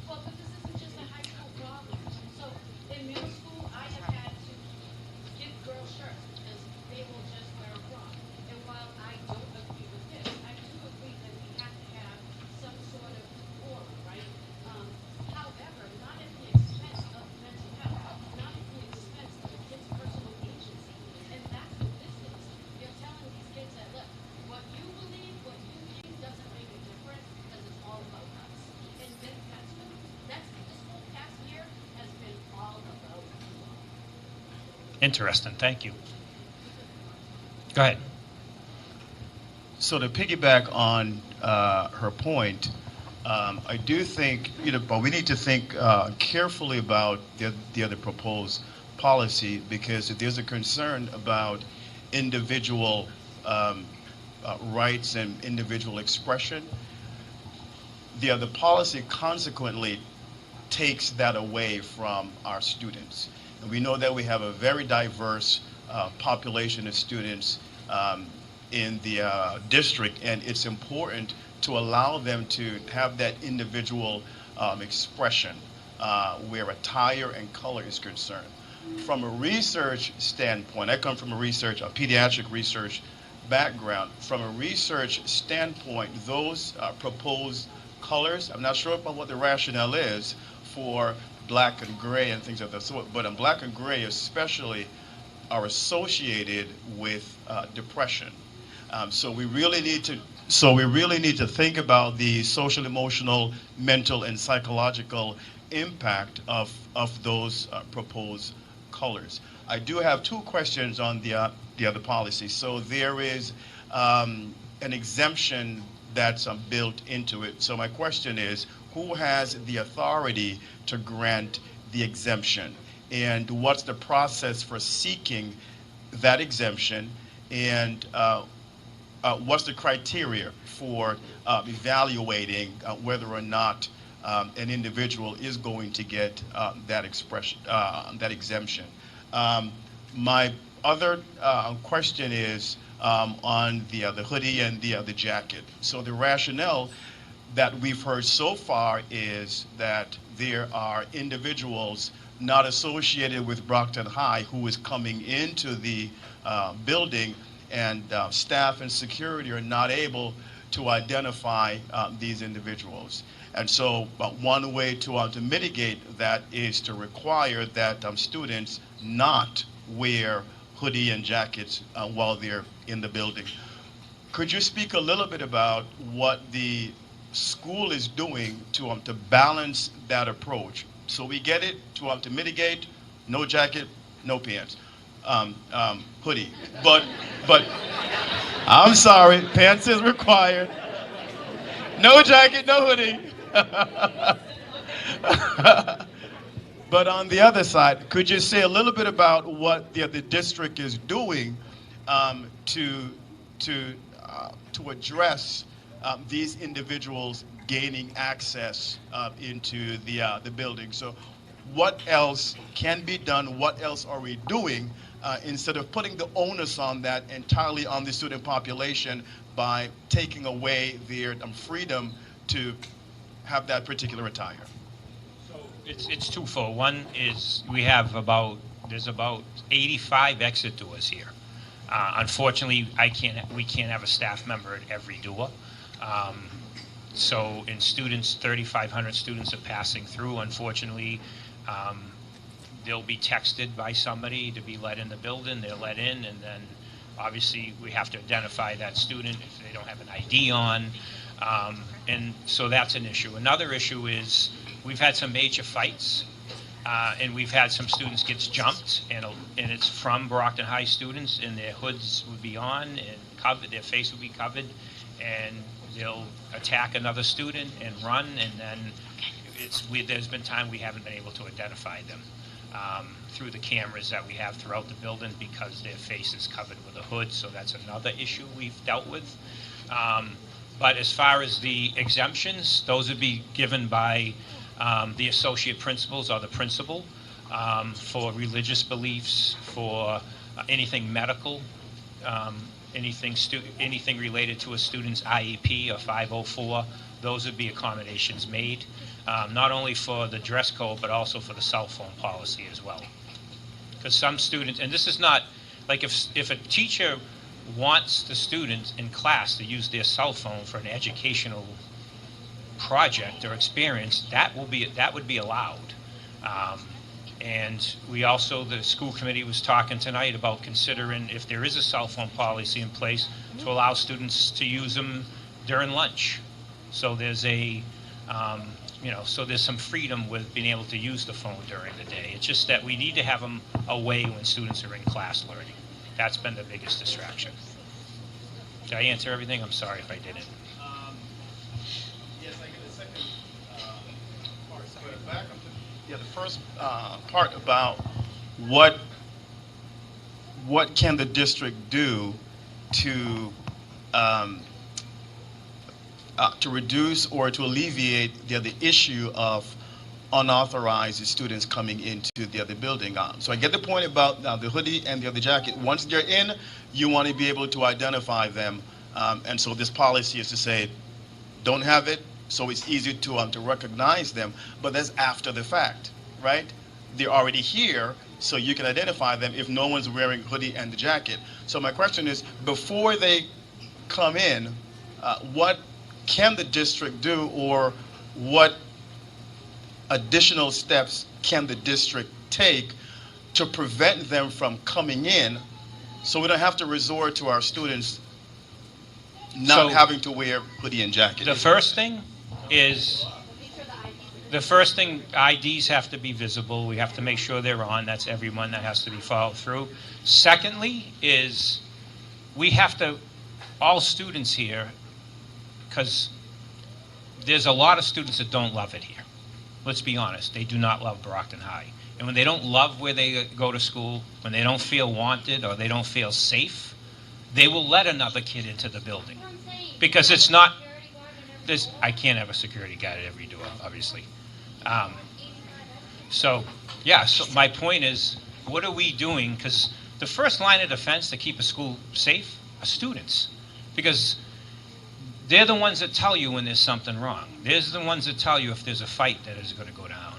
Well, but this isn't just a high school problem. So in middle school, I have had to give girls shirts because they will just wear a bra. And while I don't agree with this, I do agree that we have to have some sort of order, right? However, not at the expense of mental health, not at the expense of the kid's personal agency. And that's what this is. You're telling these kids that, look, what you believe, what you think doesn't make a difference because it's all about us. And then that's this whole past year has been all about us. Interesting. Thank you. Go ahead. So to piggyback on her point, I do think, but we need to think carefully about the other proposed policy, because if there's a concern about individual rights and individual expression, the other policy consequently takes that away from our students. And we know that we have a very diverse population of students in the district, and it's important to allow them to have that individual expression where attire and color is concerned. From a research standpoint, I come from a pediatric research background. From a research standpoint, those proposed colors, I'm not sure about what the rationale is for black and gray and things of that sort, but in black and gray especially are associated with depression. So we really need to think about the social, emotional, mental, and psychological impact of those proposed colors. I do have two questions on the other policy. So there is an exemption that's built into it. So my question is, who has the authority to grant the exemption? And what's the process for seeking that exemption? And what's the criteria for evaluating whether or not an individual is going to get that expression, that exemption. My other question is on the hoodie and the jacket. So the rationale that we've heard so far is that there are individuals not associated with Brockton High who is coming into the building, and staff and security are not able to identify these individuals. And so one way to mitigate that is to require that students not wear hoodie and jackets while they're in the building. Could you speak a little bit about what the school is doing to balance that approach? So we get it, to mitigate, no jacket, no pants, hoodie. But I'm sorry, pants is required. No jacket, no hoodie. But on the other side, could you say a little bit about what the district is doing to address these individuals gaining access into the building? So what else can be done? What else are we doing instead of putting the onus on that entirely on the student population by taking away their freedom to have that particular attire? So it's twofold. One is there's about 85 exit doors here. Unfortunately, we can't have a staff member at every door. So in students, 3,500 students are passing through. Unfortunately, they'll be texted by somebody to be let in the building. They're let in, and then obviously we have to identify that student if they don't have an ID on. And so that's an issue. Another issue is we've had some major fights, and we've had some students get jumped, and it's from Brockton High students, and their hoods would be on and covered, their face would be covered, and they'll attack another student and run, and then there's been time we haven't been able to identify them through the cameras that we have throughout the building because their face is covered with a hood, so that's another issue we've dealt with. But as far as the exemptions, those would be given by the associate principals or the principal for religious beliefs, for anything medical, anything related to a student's IEP or 504. Those would be accommodations made, not only for the dress code, but also for the cell phone policy as well. Because some students, and this is not, like if a teacher wants the students in class to use their cell phone for an educational project or experience, that would be allowed. And we also, the school committee was talking tonight about considering if there is a cell phone policy in place to allow students to use them during lunch. So there's so there's some freedom with being able to use the phone during the day. It's just that we need to have them away when students are in class learning. That's been the biggest distraction. Did I answer everything? I'm sorry if I didn't. Yes, I get the second part. So back up to the first part about what can the district do to reduce or to alleviate the issue of unauthorized students coming into the other building. So I get the point about the hoodie and the other jacket. Once they're in, you want to be able to identify them. And so this policy is to say, don't have it, so it's easy to recognize them. But that's after the fact, right? They're already here, so you can identify them if no one's wearing hoodie and the jacket. So my question is, before they come in, what can the district do, or what additional steps can the district take to prevent them from coming in so we don't have to resort to our students not having to wear hoodie and jacket? The first thing, IDs have to be visible. We have to make sure they're on. That's everyone that has to be followed through. Secondly is we have to, all students here, because there's a lot of students that don't love it here. Let's be honest, they do not love Brockton High. And when they don't love where they go to school, when they don't feel wanted or they don't feel safe, they will let another kid into the building. Because it's not, I can't have a security guard at every door, obviously. So my point is, what are we doing? Because the first line of defense to keep a school safe are students, because they're the ones that tell you when there's something wrong. They're the ones that tell you if there's a fight that is going to go down.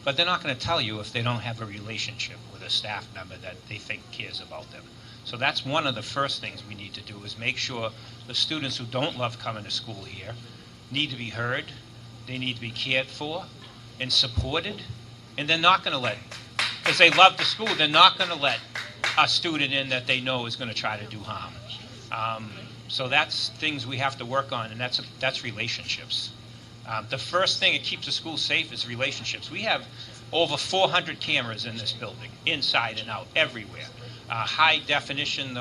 But they're not going to tell you if they don't have a relationship with a staff member that they think cares about them. So that's one of the first things we need to do, is make sure the students who don't love coming to school here need to be heard, they need to be cared for and supported, and they're not going to let, because they love the school, they're not going to let a student in that they know is going to try to do harm. So that's things we have to work on, and that's relationships. The first thing that keeps a school safe is relationships. We have over 400 cameras in this building, inside and out, everywhere. High definition,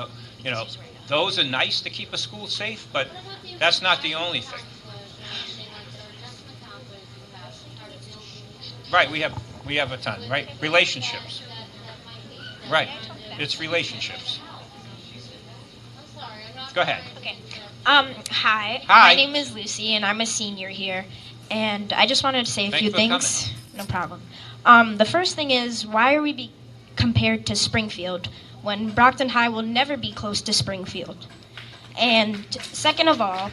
those are nice to keep a school safe, but that's not the only thing. Right, we have a ton, right? Relationships. Right, it's relationships. Go ahead. Okay. Hi. Hi. My name is Lucy, and I'm a senior here. And I just wanted to say a Thanks few for things. No problem. The first thing is, why are we compared to Springfield when Brockton High will never be close to Springfield? And second of all,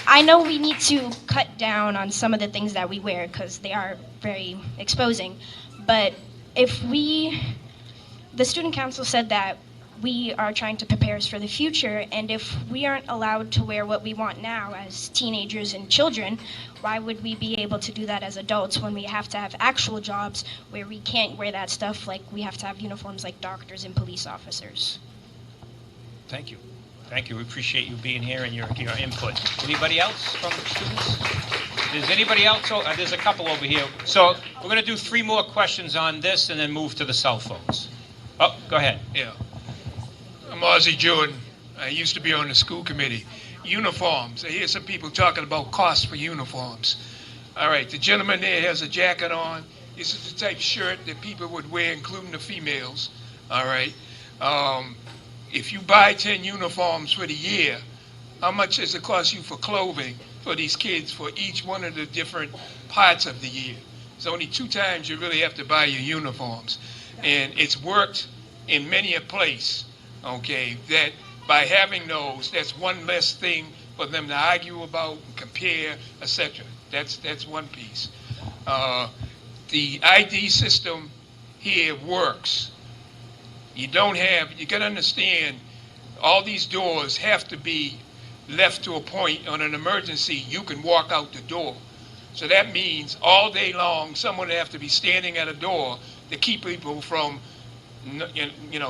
I know we need to cut down on some of the things that we wear because they are very exposing. But the student council said that we are trying to prepare us for the future, and if we aren't allowed to wear what we want now as teenagers and children, why would we be able to do that as adults when we have to have actual jobs where we can't wear that stuff, like we have to have uniforms like doctors and police officers? Thank you. Thank you. We appreciate you being here and your input. Anybody else from the students? Is anybody else? Oh, there's a couple over here. So we're going to do 3 more questions on this and then move to the cell phones. Oh, go ahead. Yeah. I'm Ozzie Jordan. I used to be on the school committee. Uniforms. I hear some people talking about costs for uniforms. All right, the gentleman there has a jacket on. This is the type of shirt that people would wear, including the females. All right. If you buy 10 uniforms for the year, how much does it cost you for clothing for these kids for each one of the different parts of the year? It's only 2 times you really have to buy your uniforms. And it's worked in many a place. Okay, that by having those, that's one less thing for them to argue about, compare, etc. That's one piece. The ID system here works. You got to understand, all these doors have to be left to a point on an emergency you can walk out the door. So that means all day long someone would have to be standing at a door to keep people from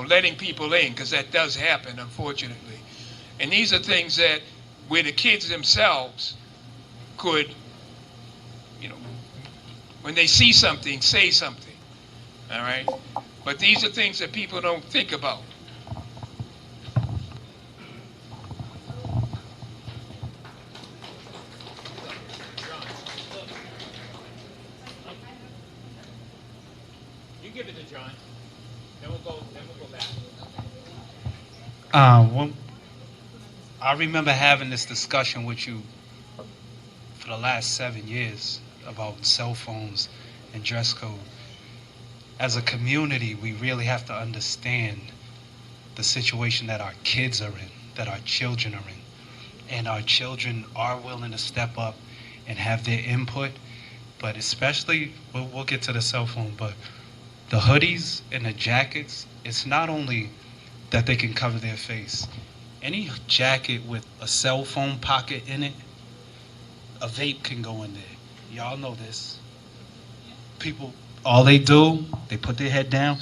letting people in, because that does happen, unfortunately. And these are things that where the kids themselves could, when they see something, say something. All right? But these are things that people don't think about. You give it to John. Then we'll go back. I remember having this discussion with you for the last 7 years about cell phones and dress code. As a community, we really have to understand the situation that our kids are in, that our children are in. And our children are willing to step up and have their input, but especially, we'll get to the cell phone, but the hoodies and the jackets, it's not only that they can cover their face. Any jacket with a cell phone pocket in it, a vape can go in there. Y'all know this. People, all they do, they put their head down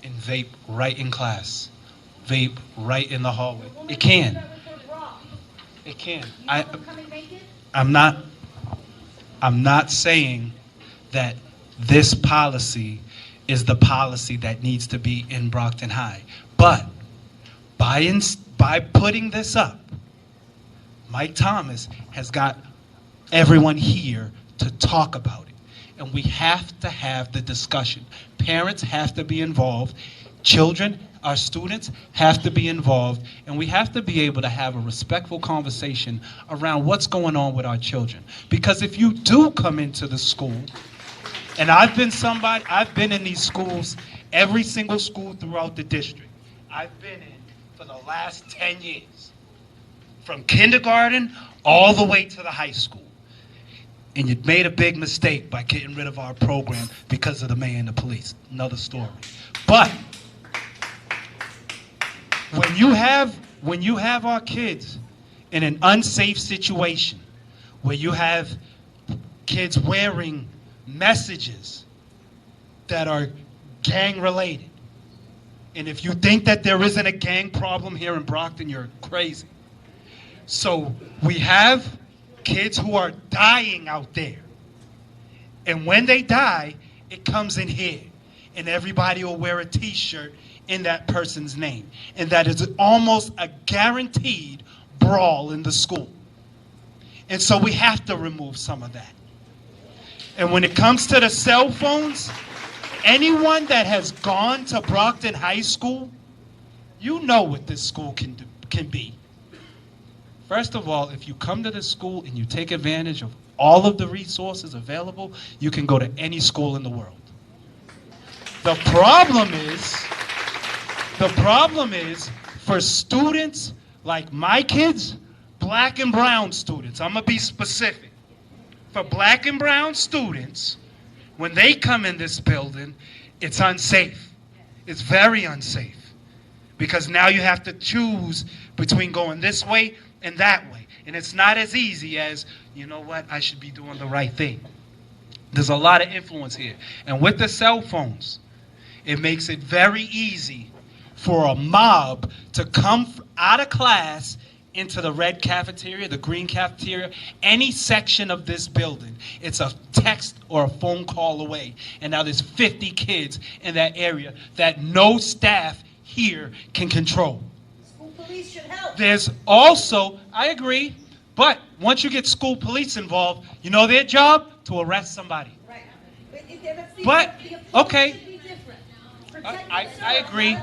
and vape right in class. Vape right in the hallway. It can. It can. I'm not saying that this policy is the policy that needs to be in Brockton High. But by putting this up, Mike Thomas has got everyone here to talk about it. And we have to have the discussion. Parents have to be involved. Children Our students have to be involved, and we have to be able to have a respectful conversation around what's going on with our children. Because if you do come into the school, and I've been in these schools, every single school throughout the district. I've been in for the last 10 years, from kindergarten all the way to the high school. And you made a big mistake by getting rid of our program because of the mayor and the police. Another story. But when you have our kids in an unsafe situation, where you have kids wearing messages that are gang related, and if you think that there isn't a gang problem here in Brockton, you're crazy. So we have kids who are dying out there. And when they die, it comes in here. And everybody will wear a t-shirt in that person's name. And that is almost a guaranteed brawl in the school. And so we have to remove some of that. And when it comes to the cell phones, anyone that has gone to Brockton High School, you know what this school can be. First of all, if you come to this school and you take advantage of all of the resources available, you can go to any school in the world. The problem is for students like my kids, black and brown students, I'm going to be specific. For black and brown students, when they come in this building, it's unsafe. It's very unsafe. Because now you have to choose between going this way and that way. And it's not as easy as, you know what, I should be doing the right thing. There's a lot of influence here. And with the cell phones, it makes it very easy for a mob to come out of class into the red cafeteria, the green cafeteria, any section of this building. It's a text or a phone call away. And now there's 50 kids in that area that no staff here can control. School police should help. There's also, I agree, but once you get school police involved, you know their job? To arrest somebody. Right. But, okay. Should be different. I agree.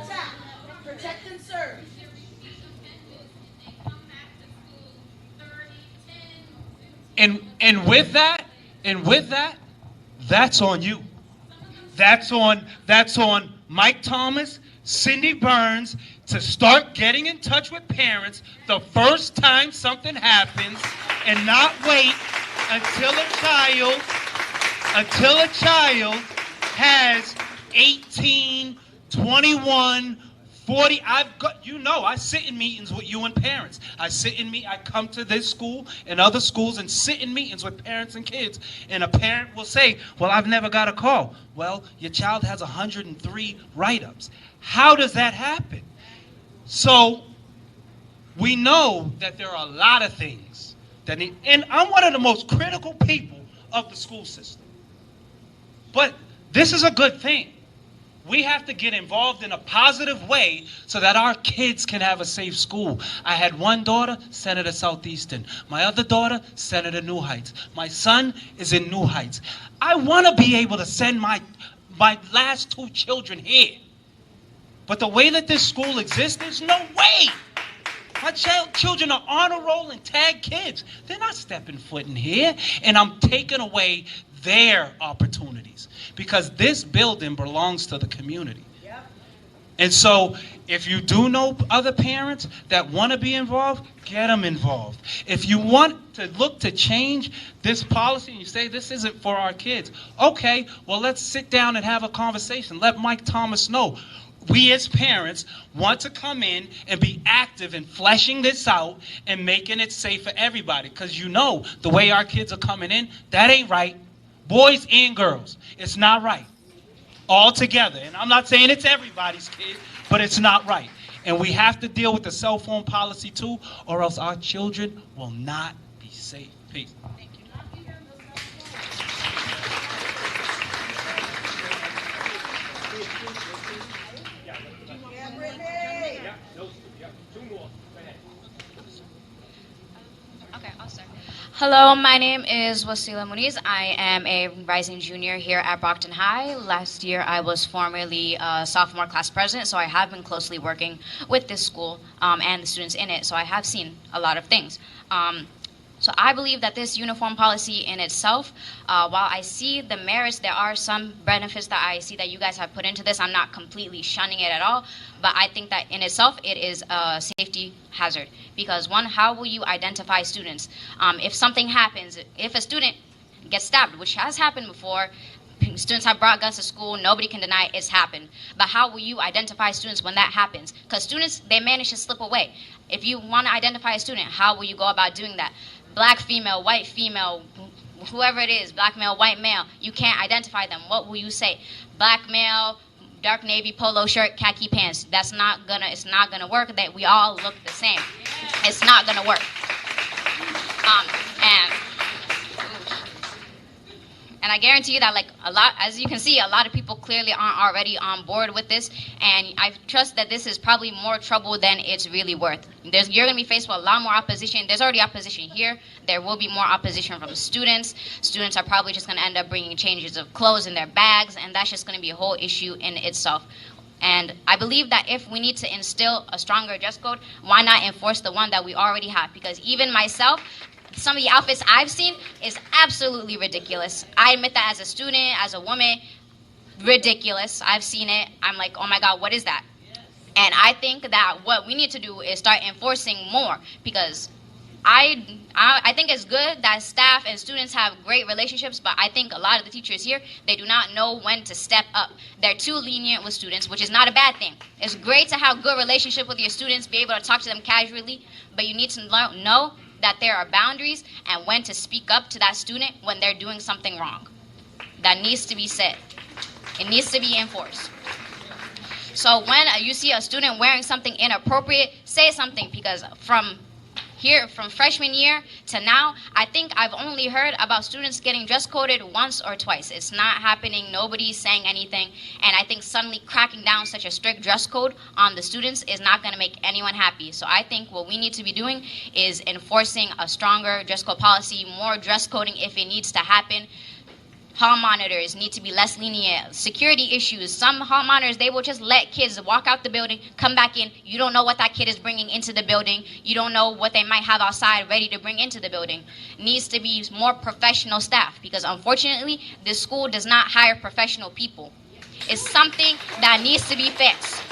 Protect and serve. And with that, that's on you. That's on Mike Thomas, Cindy Burns, to start getting in touch with parents the first time something happens, and not wait until a child has 18, 21, 40. I sit in meetings with you and parents. I come to this school and other schools and sit in meetings with parents and kids. And a parent will say, well, I've never got a call. Well, your child has 103 write-ups. How does that happen? So we know that there are a lot of things that need, and I'm one of the most critical people of the school system. But this is a good thing. We have to get involved in a positive way so that our kids can have a safe school. I had one daughter, Senator Southeastern. My other daughter, Senator New Heights. My son is in New Heights. I want to be able to send my last two children here. But the way that this school exists, there's no way. My children are honor roll and tag kids. They're not stepping foot in here. And I'm taking away their opportunities, because this building belongs to the community. Yep. And so if you do know other parents that want to be involved, get them involved. If you want to look to change this policy and you say this isn't for our kids, okay, well, let's sit down and have a conversation. Let Mike Thomas know. We as parents want to come in and be active in fleshing this out and making it safe for everybody, because you know the way our kids are coming in, that ain't right. Boys and girls. It's not right. All together. And I'm not saying it's everybody's kid, but it's not right. And we have to deal with the cell phone policy too, or else our children will not be safe. Peace. Thank you. Okay, I'll start. Hello, my name is Wasila Muniz. I am a rising junior here at Brockton High. Last year I was formerly a sophomore class president, so I have been closely working with this school and the students in it, so I have seen a lot of things. So I believe that this uniform policy in itself, while I see the merits, there are some benefits that I see that you guys have put into this. I'm not completely shunning it at all, but I think that in itself it is a safety hazard. Because one, how will you identify students? If something happens, if a student gets stabbed, which has happened before, students have brought guns to school, nobody can deny it's happened. But how will you identify students when that happens? Because students, they manage to slip away. If you want to identify a student, how will you go about doing that? Black female, white female, whoever it is, black male, white male, you can't identify them. What will you say? Black male, dark navy polo shirt, khaki pants. It's not gonna work. That we all look the same. It's not gonna work. And I guarantee you that, like, a lot, as you can see, a lot of people clearly aren't already on board with this, and I trust that this is probably more trouble than it's really worth. You're going to be faced with a lot more opposition. There's already opposition here. There will be more opposition from students. Students are probably just going to end up bringing changes of clothes in their bags, and that's just going to be a whole issue in itself. And I believe that if we need to instill a stronger dress code, why not enforce the one that we already have? Because even myself, some of the outfits I've seen is absolutely ridiculous. I admit that as a student, as a woman, ridiculous. I've seen it. I'm like, oh my God, what is that? And I think that what we need to do is start enforcing more, because I think it's good that staff and students have great relationships, but I think a lot of the teachers here, they do not know when to step up. They're too lenient with students, which is not a bad thing. It's great to have good relationship with your students, be able to talk to them casually, but you need to know that there are boundaries and when to speak up to that student when they're doing something wrong. That needs to be said. It needs to be enforced. So when you see a student wearing something inappropriate, say something, because from freshman year to now, I think I've only heard about students getting dress coded once or twice. It's not happening. Nobody's saying anything. And I think suddenly cracking down such a strict dress code on the students is not going to make anyone happy. So I think what we need to be doing is enforcing a stronger dress code policy, more dress coding if it needs to happen. Hall monitors need to be less lenient. Security issues. Some hall monitors, they will just let kids walk out the building, come back in. You don't know what that kid is bringing into the building. You don't know what they might have outside ready to bring into the building. Needs to be more professional staff, because unfortunately, this school does not hire professional people. It's something that needs to be fixed.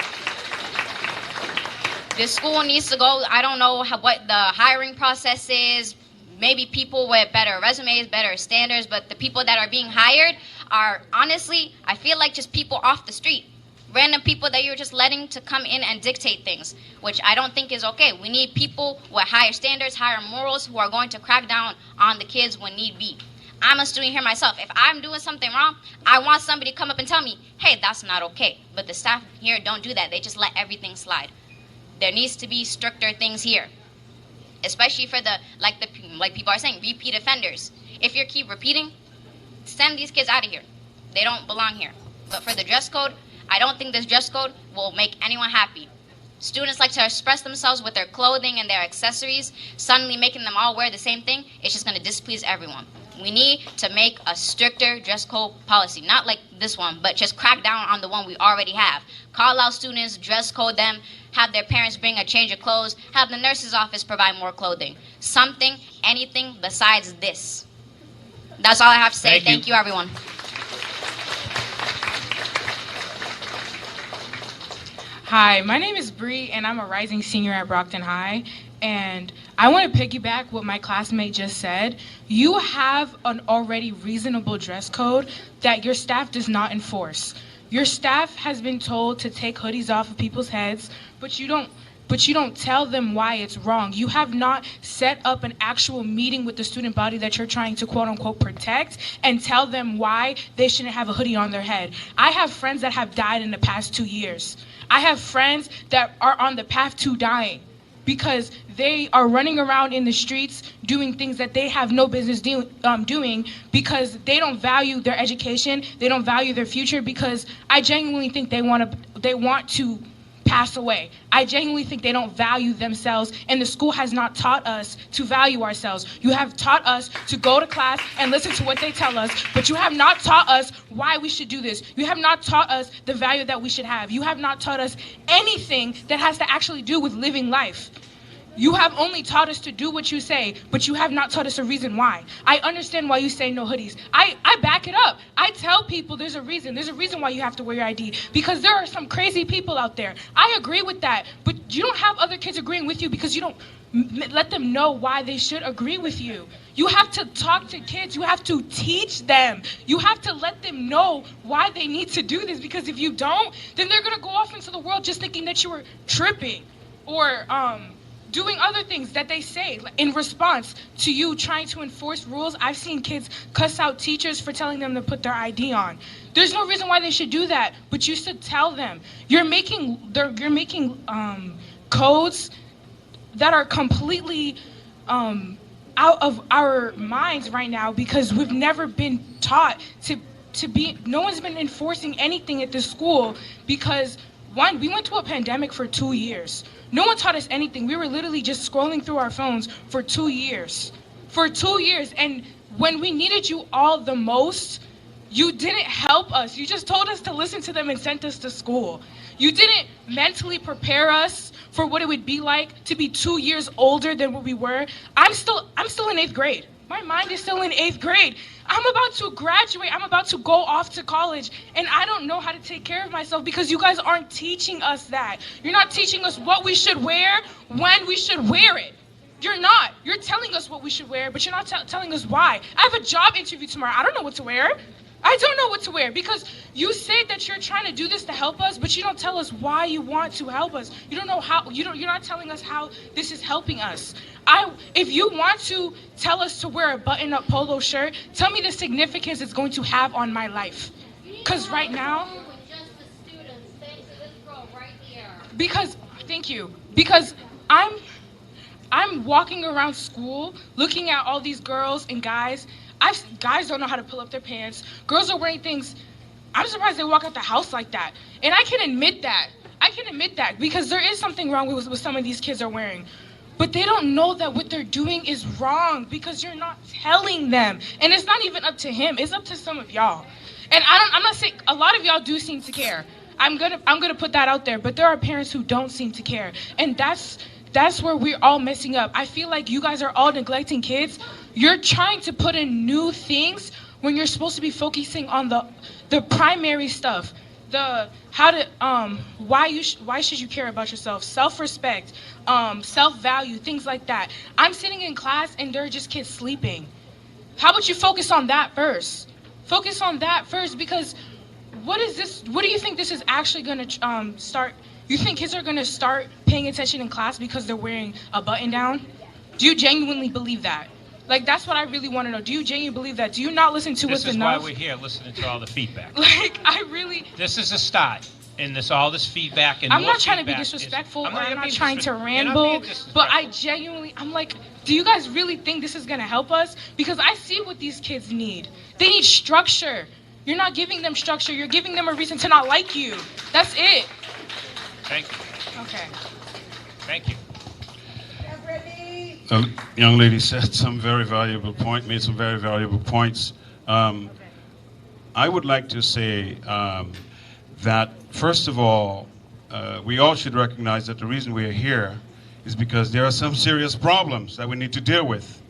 This school needs to go, I don't know what the hiring process is. Maybe people with better resumes, better standards, but the people that are being hired are, honestly, I feel like just people off the street. Random people that you're just letting to come in and dictate things, which I don't think is okay. We need people with higher standards, higher morals, who are going to crack down on the kids when need be. I'm a student here myself. If I'm doing something wrong, I want somebody to come up and tell me, hey, that's not okay. But the staff here don't do that. They just let everything slide. There needs to be stricter things here. Especially for like people are saying, repeat offenders. If you keep repeating, send these kids out of here. They don't belong here. But for the dress code, I don't think this dress code will make anyone happy. Students like to express themselves with their clothing and their accessories. Suddenly making them all wear the same thing, it's just going to displease everyone. We need to make a stricter dress code policy. Not like this one, but just crack down on the one we already have. Call out students, dress code them, have their parents bring a change of clothes, have the nurse's office provide more clothing. Something, anything besides this. That's all I have to say. Thank you, everyone. Hi, my name is Bree, and I'm a rising senior at Brockton High. And I want to piggyback what my classmate just said. You have an already reasonable dress code that your staff does not enforce. Your staff has been told to take hoodies off of people's heads, but you don't tell them why it's wrong. You have not set up an actual meeting with the student body that you're trying to quote unquote protect and tell them why they shouldn't have a hoodie on their head. I have friends that have died in the past 2 years. I have friends that are on the path to dying because they are running around in the streets doing things that they have no business doing because they don't value their education, they don't value their future, because I genuinely think they want to pass away. I genuinely think they don't value themselves, and the school has not taught us to value ourselves. You have taught us to go to class and listen to what they tell us, but you have not taught us why we should do this. You have not taught us the value that we should have. You have not taught us anything that has to actually do with living life. You have only taught us to do what you say, but you have not taught us a reason why. I understand why you say no hoodies. I back it up. I tell people there's a reason. There's a reason why you have to wear your ID, because there are some crazy people out there. I agree with that, but you don't have other kids agreeing with you because you don't let them know why they should agree with you. You have to talk to kids. You have to teach them. You have to let them know why they need to do this, because if you don't, then they're going to go off into the world just thinking that you were tripping or doing other things that they say in response to you trying to enforce rules. I've seen kids cuss out teachers for telling them to put their ID on. There's no reason why they should do that, but you should tell them. You're making codes that are completely out of our minds right now, because we've never been taught to be. No one's been enforcing anything at this school because, one, we went to a pandemic for 2 years. No one taught us anything. We were literally just scrolling through our phones for 2 years. For 2 years. And when we needed you all the most, you didn't help us. You just told us to listen to them and sent us to school. You didn't mentally prepare us for what it would be like to be 2 years older than what we were. I'm still in 8th grade. My mind is still in 8th grade. I'm about to graduate. I'm about to go off to college, and I don't know how to take care of myself because you guys aren't teaching us that. You're not teaching us what we should wear, when we should wear it. You're not. You're telling us what we should wear, but you're not telling us why. I have a job interview tomorrow. I don't know what to wear. I don't know what to wear because you say that you're trying to do this to help us, but you don't tell us why you want to help us. You don't know how. You're not telling us how this is helping us. If you want to tell us to wear a button-up polo shirt, tell me the significance it's going to have on my life. Because right now, because thank you. Because I'm walking around school looking at all these girls and guys. Guys don't know how to pull up their pants. Girls are wearing things. I'm surprised they walk out the house like that. And I can admit that. Because there is something wrong with what some of these kids are wearing. But they don't know that what they're doing is wrong because you're not telling them. And it's not even up to him. It's up to some of y'all. And I'm not saying a lot of y'all do seem to care. I'm gonna put that out there. But there are parents who don't seem to care. And that's where we're all messing up. I feel like you guys are all neglecting kids. You're trying to put in new things when you're supposed to be focusing on the primary stuff. Why should you care about yourself? Self-respect, self-value, things like that. I'm sitting in class and there are just kids sleeping. How about you focus on that first? Focus on that first, because what do you think this is actually going to start? You think kids are going to start paying attention in class because they're wearing a button down? Do you genuinely believe that? Like, that's what I really want to know. Do you genuinely believe that? Do you not listen to us enough? This is why we're here, listening to all the feedback. Like, I really... This is a start. And all this feedback and I'm not trying to be disrespectful, or I'm not trying to ramble, but I'm like, do you guys really think this is going to help us? Because I see what these kids need. They need structure. You're not giving them structure. You're giving them a reason to not like you. That's it. Thank you. Okay. Thank you. The young lady said some very valuable made some very valuable points. I would like to say that, first of all, we all should recognize that the reason we are here is because there are some serious problems that we need to deal with.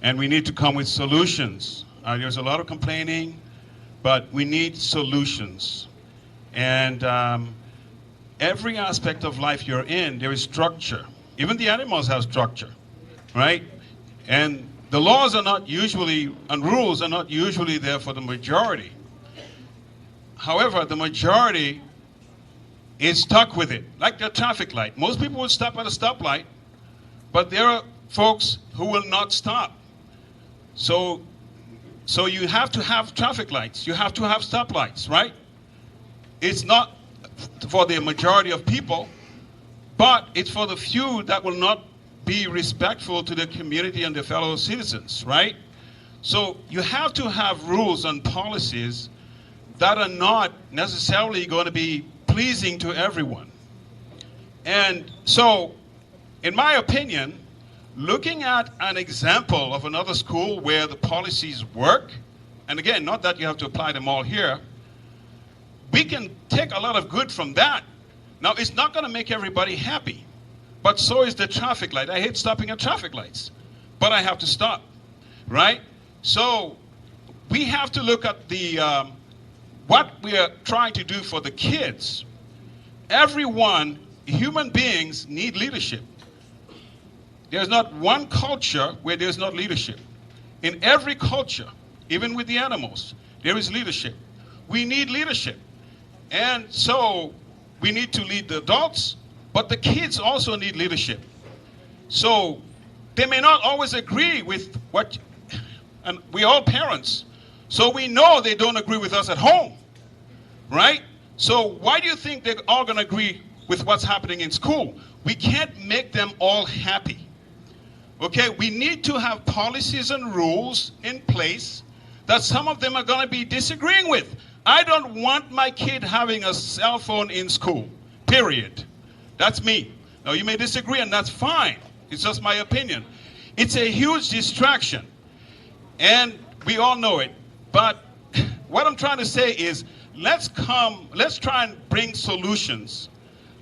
And we need to come with solutions. There's a lot of complaining, but we need solutions. And every aspect of life you're in, there is structure. Even the animals have structure, right? And the laws are not usually, and rules are not usually there for the majority. However, the majority is stuck with it, like the traffic light. Most people will stop at a stoplight, but there are folks who will not stop. So you have to have traffic lights. You have to have stoplights, right? It's not for the majority of people, but it's for the few that will not be respectful to the community and their fellow citizens, right? So you have to have rules and policies that are not necessarily going to be pleasing to everyone. And so, in my opinion, looking at an example of another school where the policies work, and again, not that you have to apply them all here, we can take a lot of good from that. Now, it's not going to make everybody happy, but so is the traffic light. I hate stopping at traffic lights, but I have to stop, right? So we have to look at the what we are trying to do for the kids. Everyone, human beings, need leadership. There's not one culture where there's not leadership. In every culture, even with the animals, there is leadership. We need leadership. And so we need to lead the adults, but the kids also need leadership. So they may not always agree with what, and we all parents, so we know they don't agree with us at home, right? So why do you think they're all going to agree with what's happening in school? We can't make them all happy. Okay, we need to have policies and rules in place that some of them are going to be disagreeing with. I don't want my kid having a cell phone in school, period. That's me. Now, you may disagree, and that's fine. It's just my opinion. It's a huge distraction, and we all know it. But what I'm trying to say is, let's try and bring solutions.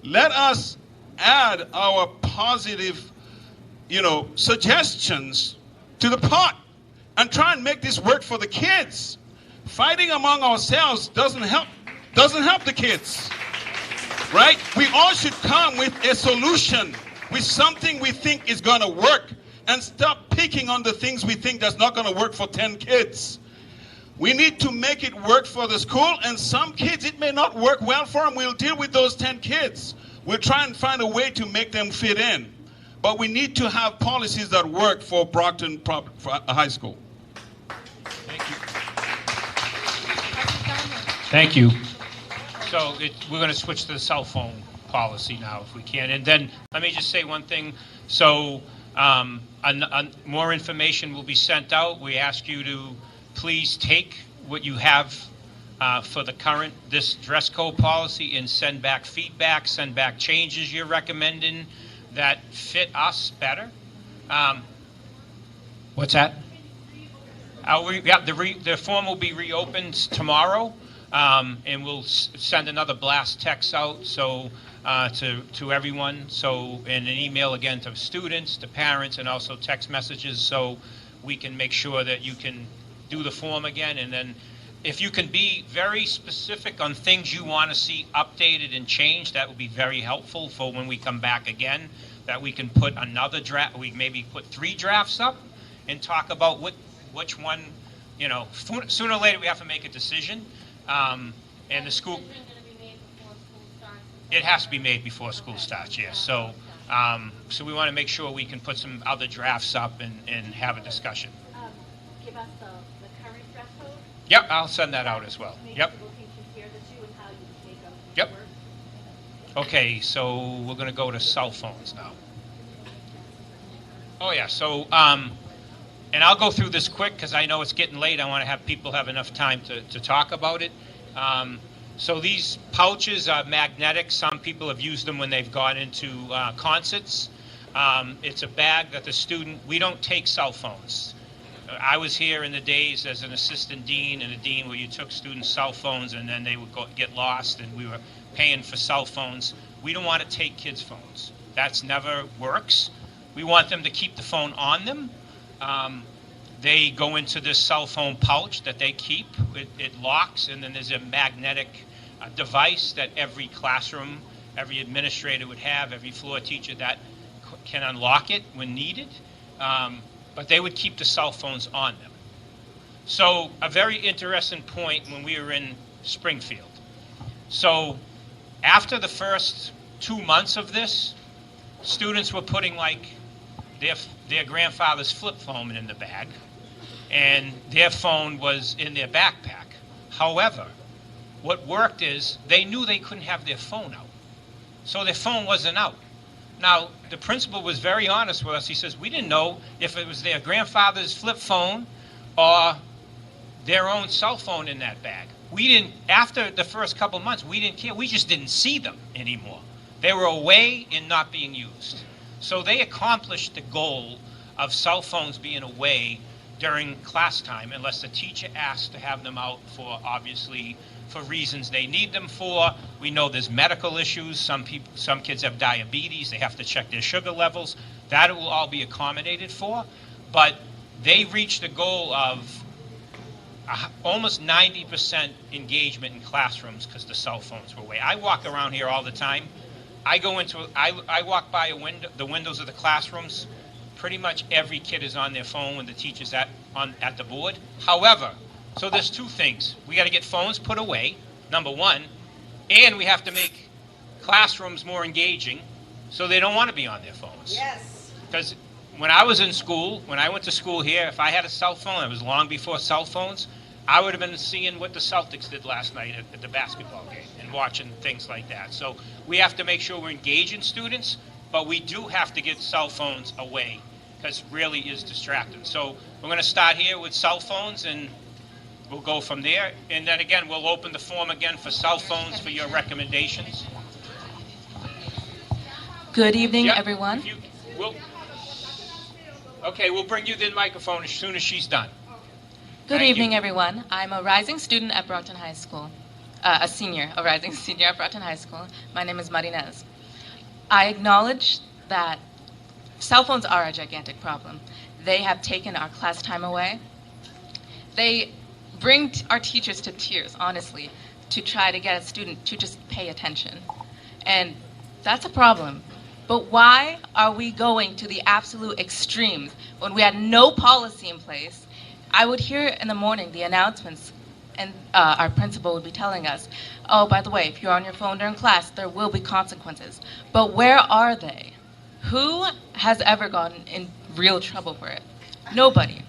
Let us add our positive, suggestions to the pot and try and make this work for the kids. Fighting among ourselves doesn't help the kids, right? We all should come with a solution, with something we think is going to work, and stop picking on the things we think that's not going to work for 10 kids. We need to make it work for the school, and some kids, it may not work well for them. We'll deal with those 10 kids. We'll try and find a way to make them fit in. But we need to have policies that work for Brockton High School. Thank you. Thank you. So we're going to switch to the cell phone policy now, if we can. And then let me just say one thing. So more information will be sent out. We ask you to please take what you have for the current, this dress code policy, and send back feedback, send back changes you're recommending that fit us better. What's that? The form will be reopened tomorrow, and we'll send another blast text out to everyone. So, and an email again to students, to parents, and also text messages, so we can make sure that you can do the form again. And then if you can be very specific on things you want to see updated and changed, that would be very helpful for when we come back again, that we can put another draft, we maybe put 3 drafts up and talk about which one, sooner or later we have to make a decision. And the school, it has to be made before school starts, yes. So, so we want to make sure we can put some other drafts up and have a discussion. Give us the current dress code. Yep, I'll send that out as well. Yep. Yep. Okay, so we're going to go to cell phones now. Oh yeah, so and I'll go through this quick because I know it's getting late. I want to have people have enough time to talk about it. So these pouches are magnetic. Some people have used them when they've gone into concerts. It's a bag that the student, we don't take cell phones. I was here in the days as an assistant dean and a dean where you took students' cell phones and then they would get lost and we were paying for cell phones. We don't want to take kids' phones. That's never works. We want them to keep the phone on them. They go into this cell phone pouch that they keep. It locks, and then there's a magnetic device that every classroom, every administrator would have, every floor teacher that can unlock it when needed. But they would keep the cell phones on them. So a very interesting point when we were in Springfield. So after the first 2 months of this, students were putting like their grandfather's flip phone in the bag, and their phone was in their backpack. However, what worked is they knew they couldn't have their phone out. So their phone wasn't out. Now, the principal was very honest with us. He says, we didn't know if it was their grandfather's flip phone or their own cell phone in that bag. We didn't, after the first couple of months, we didn't care. We just didn't see them anymore. They were away and not being used. So they accomplished the goal of cell phones being away during class time, unless the teacher asks to have them out for, obviously, for reasons they need them for. We know there's medical issues. Some kids have diabetes. They have to check their sugar levels. That will all be accommodated for. But they reached the goal of almost 90% engagement in classrooms because the cell phones were away. I walk around here all the time. I walk by the windows of the classrooms. Pretty much every kid is on their phone when the teacher's at the board. However, so there's two things. We got to get phones put away, number one, and we have to make classrooms more engaging so they don't want to be on their phones. Yes. Because when I was in school, when I went to school here, if I had a cell phone, it was long before cell phones, I would have been seeing what the Celtics did last night at the basketball game and watching things like that. So we have to make sure we're engaging students, but we do have to get cell phones away because it really is distracting. So we're going to start here with cell phones, and we'll go from there. And then again, we'll open the form again for cell phones for your recommendations. Good evening, Yep. everyone. Okay, we'll bring you the microphone as soon as she's done. Good Thank evening, you. everyone. I'm a rising student at Brockton High School, a rising senior at Brockton High School. My name is Marinez. I acknowledge that cell phones are a gigantic problem. They have taken our class time away. They bring our teachers to tears, honestly, to try to get a student to just pay attention. And that's a problem. But why are we going to the absolute extremes when we had no policy in place? I would hear in the morning the announcements, and our principal would be telling us, oh, by the way, if you're on your phone during class, there will be consequences. But where are they? Who has ever gotten in real trouble for it? Nobody.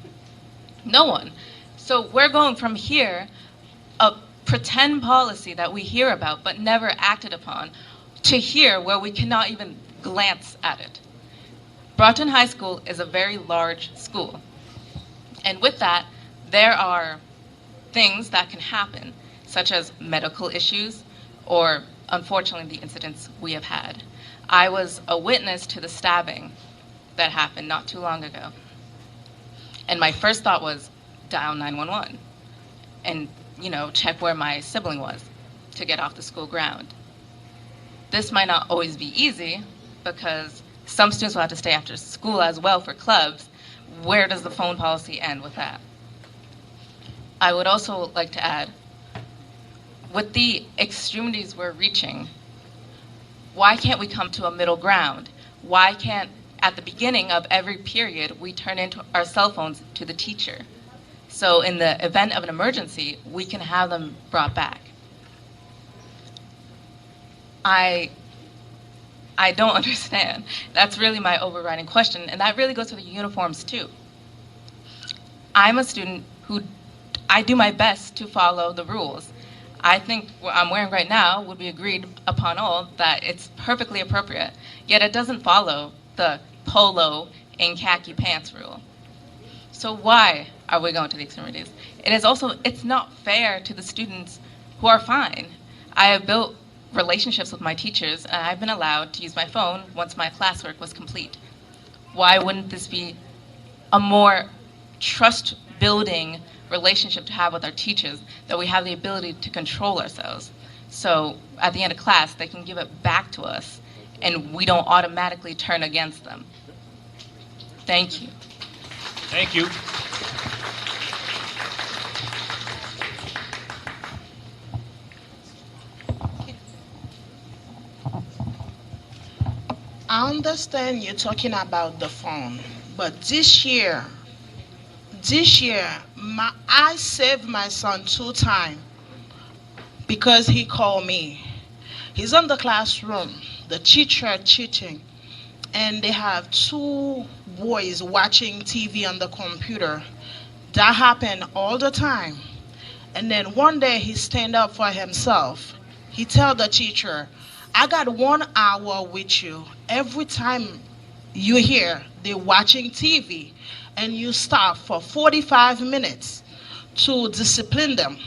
No one. So we're going from here, a pretend policy that we hear about but never acted upon, to here where we cannot even glance at it. Brockton High School is a very large school. And with that, there are things that can happen, such as medical issues or, unfortunately, the incidents we have had. I was a witness to the stabbing that happened not too long ago. And my first thought was, dial 911 and, check where my sibling was to get off the school ground. This might not always be easy because some students will have to stay after school as well for clubs. Where does the phone policy end with that? I would also like to add, with the extremities we're reaching, why can't we come to a middle ground? Why can't, at the beginning of every period, we turn into our cell phones to the teacher? So in the event of an emergency, we can have them brought back. I don't understand. That's really my overriding question, and that really goes to the uniforms too. I'm a student who, I do my best to follow the rules. I think what I'm wearing right now would be agreed upon all that it's perfectly appropriate, yet it doesn't follow the polo and khaki pants rule. So why are we going to the extremities? It's not fair to the students who are fine. I have built relationships with my teachers, and I've been allowed to use my phone once my classwork was complete. Why wouldn't this be a more trust-building relationship to have with our teachers, that we have the ability to control ourselves? So at the end of class, they can give it back to us, and we don't automatically turn against them. Thank you. Thank you. I understand you're talking about the phone, but this year, I saved my son 2 times because he called me. He's in the classroom, the teacher cheating, and they have 2 boys watching TV on the computer. That happened all the time. And then one day he stand up for himself. He tell the teacher, I got 1 hour with you. Every time you hear they're watching TV and you stop for 45 minutes to discipline them.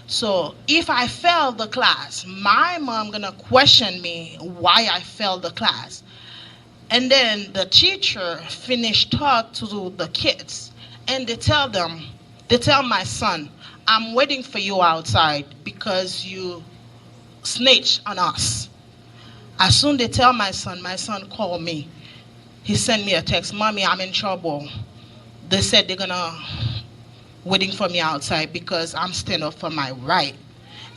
So if I fail the class, my mom gonna question me why I failed the class. And then the teacher finished talk to the kids, and they tell my son, I'm waiting for you outside because you snitch on us. As soon they tell my son called me. He sent me a text, Mommy, I'm in trouble. They said they're gonna waiting for me outside because I'm standing up for my right.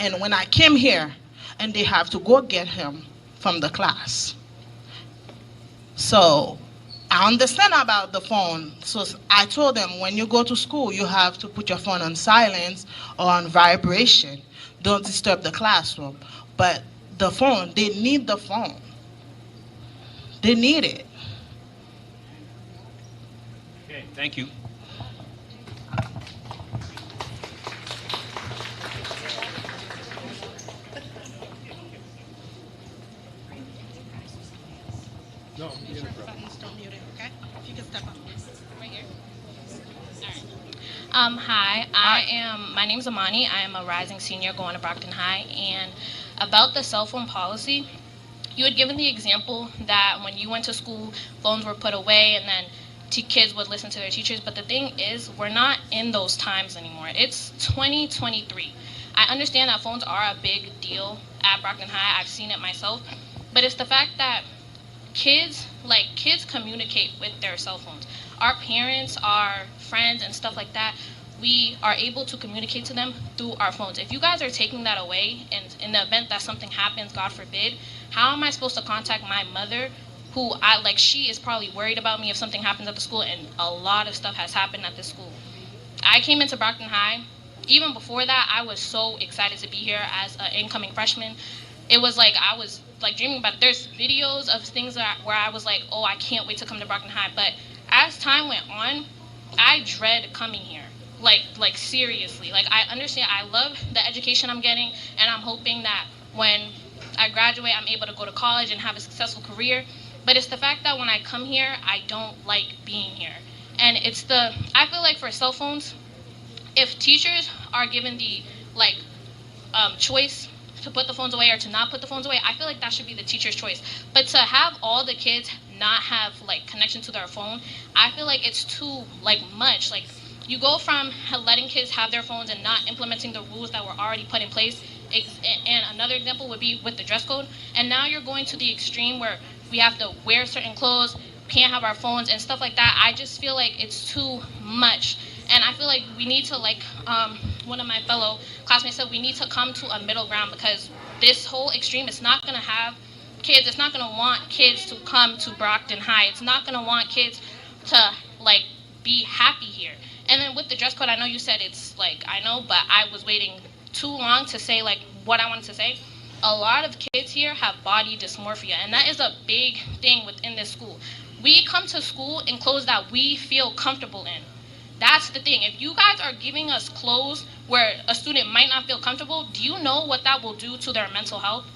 And when I came here, and they have to go get him from the class. So I understand about the phone. So I told them, when you go to school, you have to put your phone on silence or on vibration. Don't disturb the classroom. But the phone, they need the phone. They need it. Okay, thank you. No, buttons don't mute it, okay? If you can step up. Right here. Hi, my name is Amani. I am a rising senior going to Brockton High. And about the cell phone policy, you had given the example that when you went to school, phones were put away and then kids would listen to their teachers. But the thing is, we're not in those times anymore. It's 2023. I understand that phones are a big deal at Brockton High. I've seen it myself. But it's the fact that kids communicate with their cell phones. Our parents, our friends, and stuff like that, we are able to communicate to them through our phones. If you guys are taking that away, and in the event that something happens, God forbid, how am I supposed to contact my mother, who she is probably worried about me if something happens at the school, and a lot of stuff has happened at this school. I came into Brockton High. Even before that, I was so excited to be here as an incoming freshman. It was like I was dreaming about it. There's videos of things where I was like, oh, I can't wait to come to Brockton High. But as time went on, I dread coming here. Like seriously. I understand. I love the education I'm getting, and I'm hoping that when I graduate, I'm able to go to college and have a successful career. But it's the fact that when I come here, I don't like being here. And I feel like for cell phones, if teachers are given the choice to put the phones away or to not put the phones away, I feel like that should be the teacher's choice. But to have all the kids not have connection to their phone, I feel like it's too much. You go from letting kids have their phones and not implementing the rules that were already put in place. And another example would be with the dress code. And now you're going to the extreme where we have to wear certain clothes, can't have our phones and stuff like that. I just feel like it's too much. And I feel like we need to, one of my fellow classmates said, we need to come to a middle ground, because this whole extreme is not going to have kids. It's not going to want kids to come to Brockton High. It's not going to want kids to, be happy here. And then with the dress code, I know you said it's, I know, but I was waiting too long to say, what I wanted to say. A lot of kids here have body dysmorphia, and that is a big thing within this school. We come to school in clothes that we feel comfortable in. That's the thing. If you guys are giving us clothes where a student might not feel comfortable, do you know what that will do to their mental health?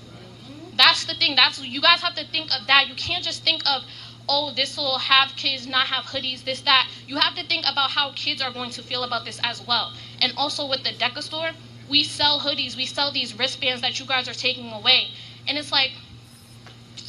That's the thing. You guys have to think of that. You can't just think of, oh, this will have kids not have hoodies, this, that. You have to think about how kids are going to feel about this as well. And also with the Deca store, we sell hoodies. We sell these wristbands that you guys are taking away. And it's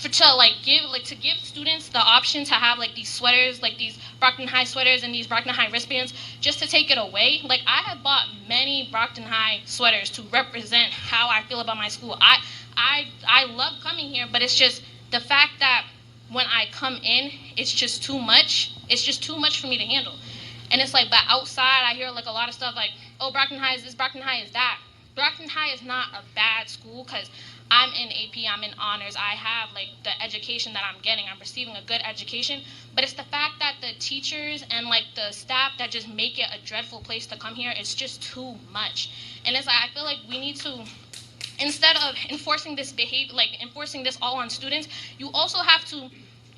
to give students the option to have these sweaters, these Brockton High sweaters and these Brockton High wristbands, just to take it away. I have bought many Brockton High sweaters to represent how I feel about my school. I love coming here, but it's just the fact that when I come in, it's just too much. It's just too much for me to handle. And it's but outside I hear a lot of stuff oh, Brockton High is this, Brockton High is that. Brockton High is not a bad school, because I'm in AP, I'm in honors, I have the education that I'm getting, I'm receiving a good education, but it's the fact that the teachers and the staff that just make it a dreadful place to come here, it's just too much. And it's I feel like we need to, instead of enforcing this behavior, enforcing this all on students, you also have to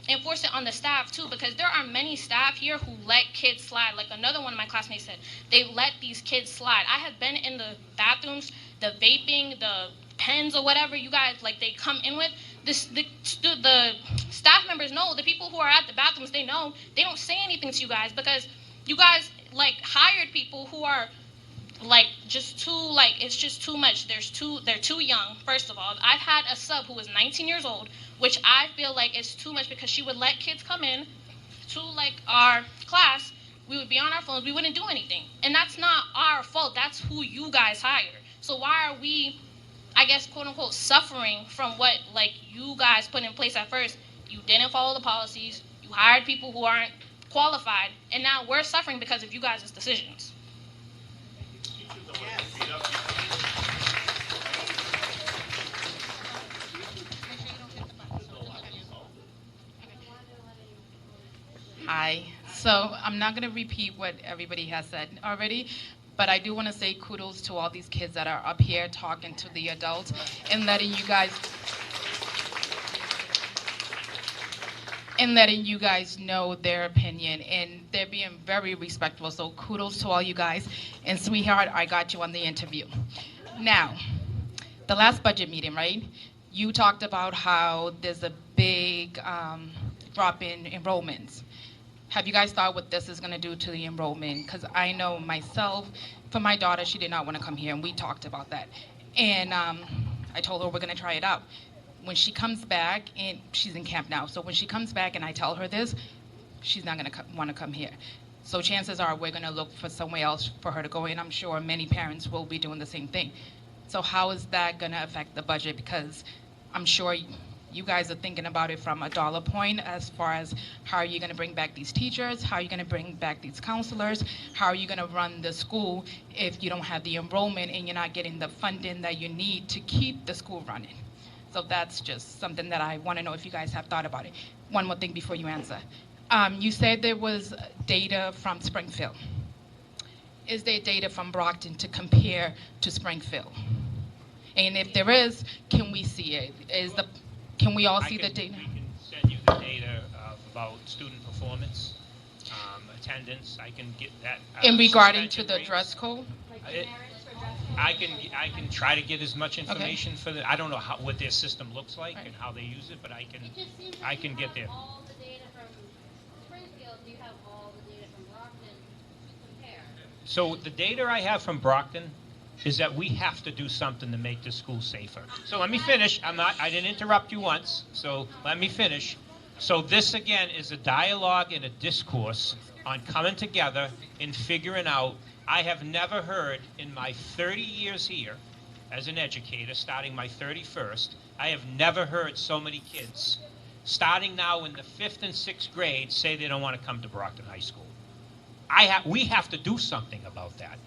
enforce it on the staff too, because there are many staff here who let kids slide. Another one of my classmates said, they let these kids slide. I have been in the bathrooms, the vaping, the pens or whatever you guys they come in with. The staff members know, the people who are at the bathrooms, they know. They don't say anything to you guys, because you guys hired people who are like just too like it's just too much. They're too young. First of all, I've had a sub who was 19 years old, which I feel like is too much because she would let kids come in to like our class. We would be on our phones. We wouldn't do anything, and that's not our fault. That's who you guys hired. So why are we, I guess, quote unquote, suffering from what like you guys put in place at first? You didn't follow the policies. You hired people who aren't qualified, and now we're suffering because of you guys' decisions. Hi. So I'm not going to repeat what everybody has said already, but I do want to say kudos to all these kids that are up here talking to the adults and letting you guys know their opinion, and they're being very respectful. So kudos to all you guys. And sweetheart, I got you on the interview. Now, the last budget meeting, right? You talked about how there's a big drop in enrollments. Have you guys thought what this is going to do to the enrollment? Because I know myself, for my daughter, she did not want to come here, and we talked about that. And I told her we're going to try it out. When she comes back, and she's in camp now, so when she comes back and I tell her this, she's not going to want to come here. So chances are we're going to look for somewhere else for her to go, and I'm sure many parents will be doing the same thing. So how is that going to affect the budget? Because I'm sure you guys are thinking about it from a dollar point as far as how are you going to bring back these teachers, how are you going to bring back these counselors, how are you going to run the school if you don't have the enrollment and you're not getting the funding that you need to keep the school running. So that's just something that I want to know if you guys have thought about it. One more thing before you answer. You said there was data from Springfield. Is there data from Brockton to compare to Springfield? And if there is, can we see it? Can we all see the data? We can send you the data about student performance, attendance. I can get that. In regarding to suspension the rates. dress code? I can try to get as much information for the. I don't know what their system looks like and how they use it, but I can get there. All the data from Springfield, do you have all the data from Brockton to compare? So the data I have from Brockton is that we have to do something to make the school safer. So let me finish. I didn't interrupt you once, so let me finish. So this again is a dialogue and a discourse on coming together and figuring out. I have never heard in my 30 years here as an educator, starting my 31st, I have never heard so many kids, starting now in the 5th and 6th grade, say they don't want to come to Brockton High School. We have to do something about that.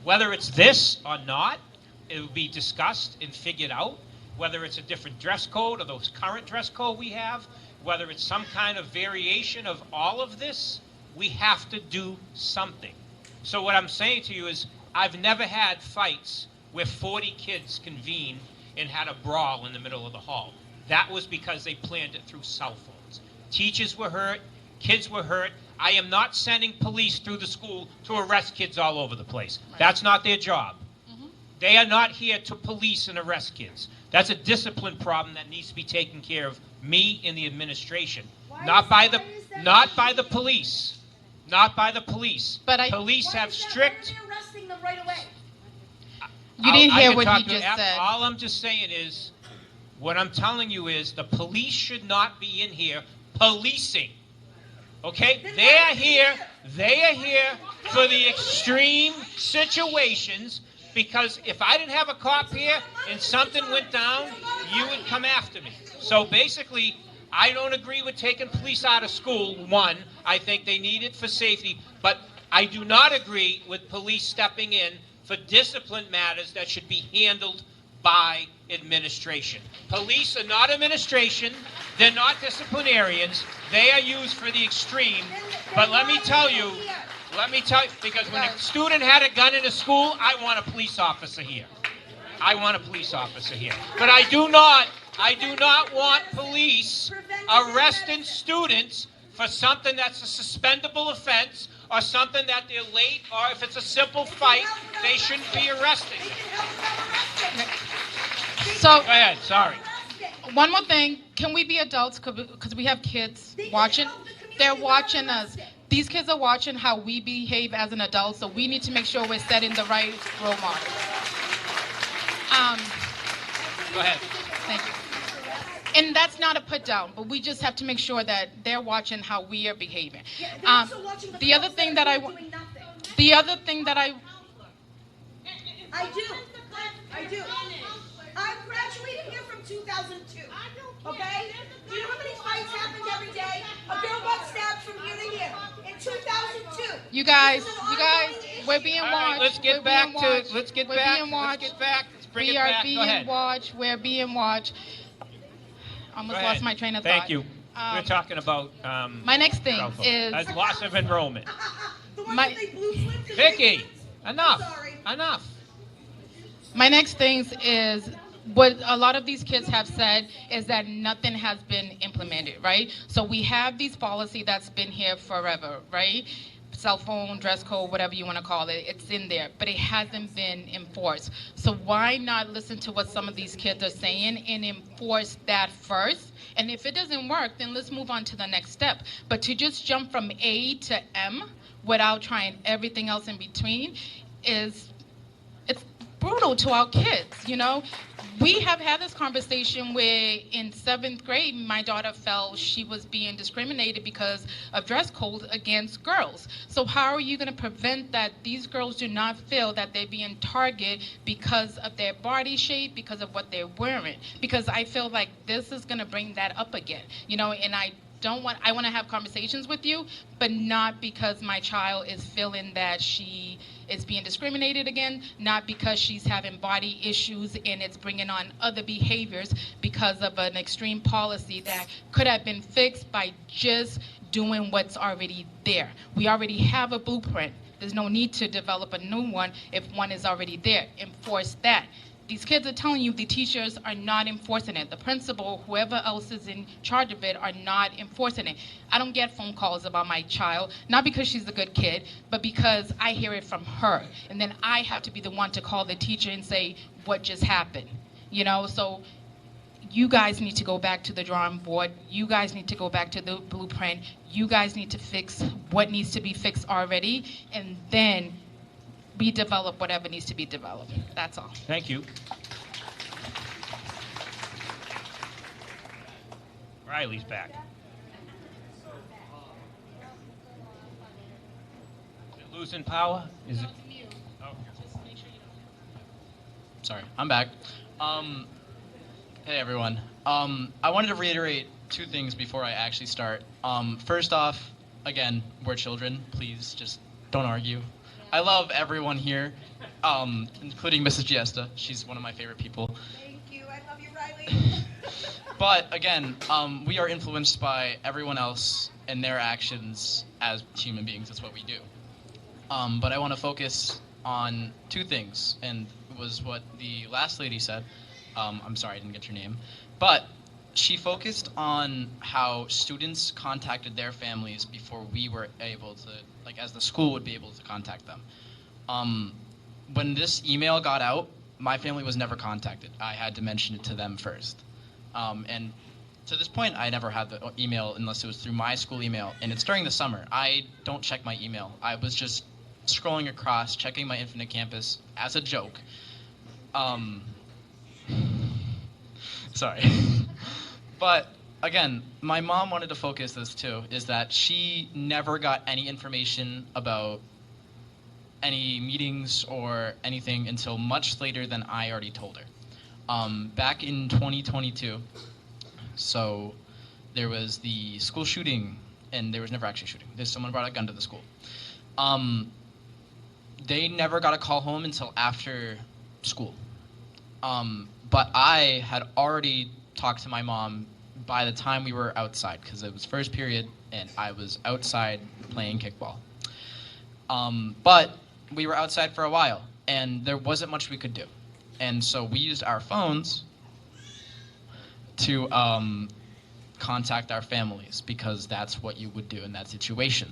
Whether it's this or not, it will be discussed and figured out. Whether it's a different dress code or the current dress code we have, whether it's some kind of variation of all of this, we have to do something. So what I'm saying to you is I've never had fights where 40 kids convened and had a brawl in the middle of the hall. That was because they planned it through cell phones. Teachers were hurt, kids were hurt. I am not sending police through the school to arrest kids all over the place. That's not their job. They are not here to police and arrest kids. That's a discipline problem that needs to be taken care of, me and the administration. Not by the police. Not by the police. Police have strict... Arresting them right away. You didn't hear what he just said. All I'm just saying is, what I'm telling you is the police should not be in here policing. Okay? They are here for the extreme situations, because if I didn't have a cop here and something went down, you would come after me. So basically, I don't agree with taking police out of school, one. I think they need it for safety. But I do not agree with police stepping in for discipline matters that should be handled by administration. Police are not administration. They're not disciplinarians. They are used for the extreme. But let me tell you, because when a student had a gun in a school, I want a police officer here. I want a police officer here. But I do not want police arresting students for something that's a suspendable offense or something that they're late, or if it's a simple fight, they shouldn't be arrested. So, go ahead, sorry. One more thing. Can we be adults? Because we have kids watching. They're watching us. these kids are watching how we behave as an adult, so we need to make sure we're setting the right role models. Go ahead. Thank you. And that's not a put down, but we just have to make sure that they're watching how we are behaving. The other thing that I I do. I graduated here from 2002. Okay? Do you know how many fights happened every day? A girl got stabbed from here to here in 2002. You guys, we're being watched. All right, let's get back. Let's bring We it are back. Go being ahead. watched. We're being watched. Almost Go lost ahead. my train of thought. Thank you. We're talking about my next thing cell phone. is loss of enrollment. Vicky, enough. My next things is what a lot of these kids have said is that nothing has been implemented, right? So we have these policy that's been here forever, right? Cell phone, dress code, whatever you want to call it, it's in there, but it hasn't been enforced. So why not listen to what some of these kids are saying and enforce that first? And if it doesn't work, then let's move on to the next step. But to just jump from A to M without trying everything else in between it's brutal to our kids, you know? We have had this conversation where in 7th grade, my daughter felt she was being discriminated because of dress code against girls. So how are you going to prevent that these girls do not feel that they're being targeted because of their body shape, because of what they're wearing? Because I feel like this is going to bring that up again, you know, and I want to have conversations with you, but not because my child is feeling that she is being discriminated again, not because she's having body issues and it's bringing on other behaviors because of an extreme policy that could have been fixed by just doing what's already there. We already have a blueprint. There's no need to develop a new one if one is already there. Enforce that. These kids are telling you the teachers are not enforcing it. The principal, whoever else is in charge of it, are not enforcing it. I don't get phone calls about my child, not because she's a good kid, but because I hear it from her. And then I have to be the one to call the teacher and say, what just happened? You know, so you guys need to go back to the drawing board. You guys need to go back to the blueprint. You guys need to fix what needs to be fixed already, and then we develop whatever needs to be developed. That's all. Thank you. Riley's back. Is it losing power? Is it? Oh. Sorry, I'm back. Hey everyone. I wanted to reiterate two things before I actually start. First off, again, we're children. Please just don't argue. I love everyone here, including Mrs. Giesta. She's one of my favorite people. Thank you. I love you, Riley. But again, we are influenced by everyone else and their actions as human beings. That's what we do. But I want to focus on two things, and it was what the last lady said. I'm sorry, I didn't get your name. But she focused on how students contacted their families before we were able to, like as the school would be able to contact them. When this email got out, my family was never contacted. I had to mention it to them first. And to this point, I never had the email unless it was through my school email. And it's during the summer. I don't check my email. I was just scrolling across, checking my Infinite Campus as a joke. Sorry. But again, my mom wanted to focus this too, is that she never got any information about any meetings or anything until much later than I already told her. Back in 2022, so there was the school shooting, and there was never actually shooting. Someone brought a gun to the school. They never got a call home until after school. But I had already talked to my mom by the time we were outside, because it was first period, and I was outside playing kickball. But we were outside for a while, and there wasn't much we could do. And so we used our phones to contact our families, because that's what you would do in that situation.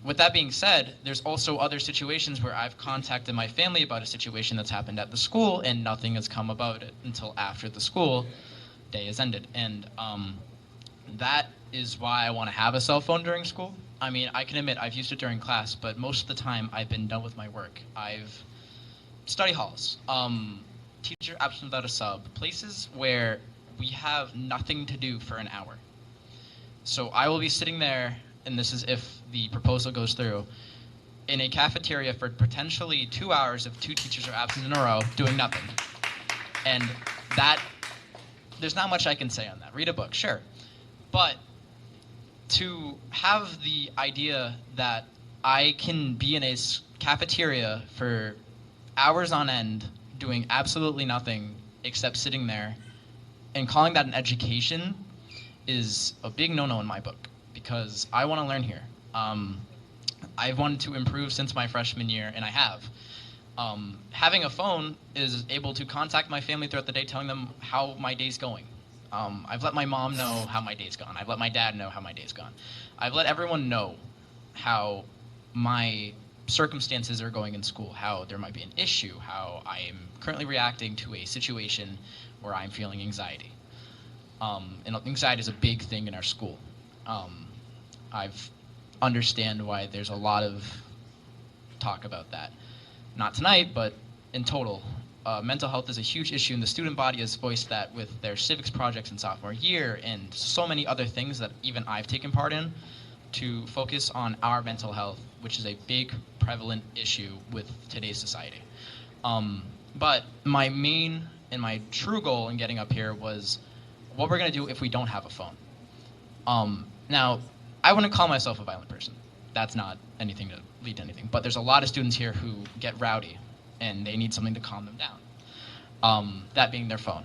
With that being said, there's also other situations where I've contacted my family about a situation that's happened at the school, and nothing has come about it until after the school day has ended. And that is why I want to have a cell phone during school, I mean, I can admit I've used it during class, but most of the time I've been done with my work. I've study halls, teacher absent without a sub, places where we have nothing to do for an hour. So I will be sitting there, and this is if the proposal goes through, in a cafeteria for potentially 2 hours if 2 teachers are absent in a row doing nothing. And that, there's not much I can say on that. Read a book, sure. But to have the idea that I can be in a cafeteria for hours on end doing absolutely nothing except sitting there and calling that an education is a big no-no in my book, because I want to learn here. I've wanted to improve since my freshman year, and I have. Having a phone is able to contact my family throughout the day, telling them how my day's going. I've let my mom know how my day's gone. I've let my dad know how my day's gone. I've let everyone know how my circumstances are going in school, how there might be an issue, how I am currently reacting to a situation where I'm feeling anxiety. And anxiety is a big thing in our school. I've understand why there's a lot of talk about that. Not tonight, but in total. Mental health is a huge issue, and the student body has voiced that with their civics projects in sophomore year and so many other things that even I've taken part in to focus on our mental health, which is a big, prevalent issue with today's society. But my main and my true goal in getting up here was what we're going to do if we don't have a phone. Now, I wouldn't call myself a violent person. That's not anything to lead to anything. But there's a lot of students here who get rowdy, and they need something to calm them down. That being their phone,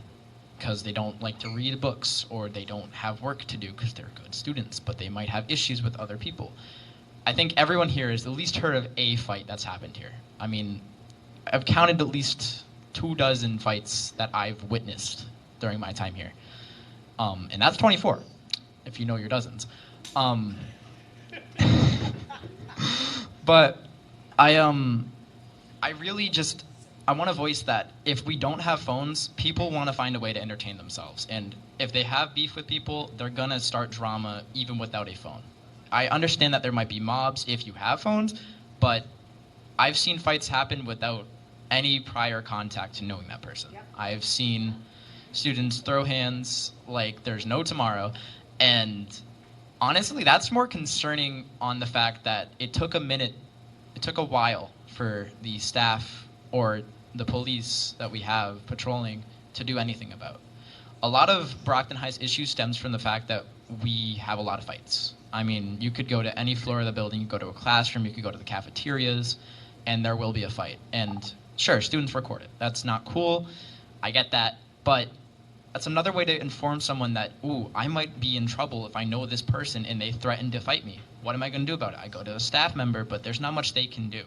because they don't like to read books, or they don't have work to do because they're good students, but they might have issues with other people. I think everyone here has at least heard of a fight that's happened here. I mean, I've counted at least 24 fights that I've witnessed during my time here. And that's 24, if you know your dozens. But I really just, I want to voice that if we don't have phones, people want to find a way to entertain themselves. And if they have beef with people, they're going to start drama even without a phone. I understand that there might be mobs if you have phones, but I've seen fights happen without any prior contact to knowing that person. Yep. I've seen students throw hands like there's no tomorrow, and honestly, that's more concerning on the fact that it took a while for the staff or the police that we have patrolling to do anything about. A lot of Brockton High's issue stems from the fact that we have a lot of fights. I mean, you could go to any floor of the building, you could go to a classroom, you could go to the cafeterias, and there will be a fight. And sure, students record it. That's not cool. I get that. But that's another way to inform someone that, ooh, I might be in trouble if I know this person and they threaten to fight me. What am I going to do about it? I go to a staff member, but there's not much they can do.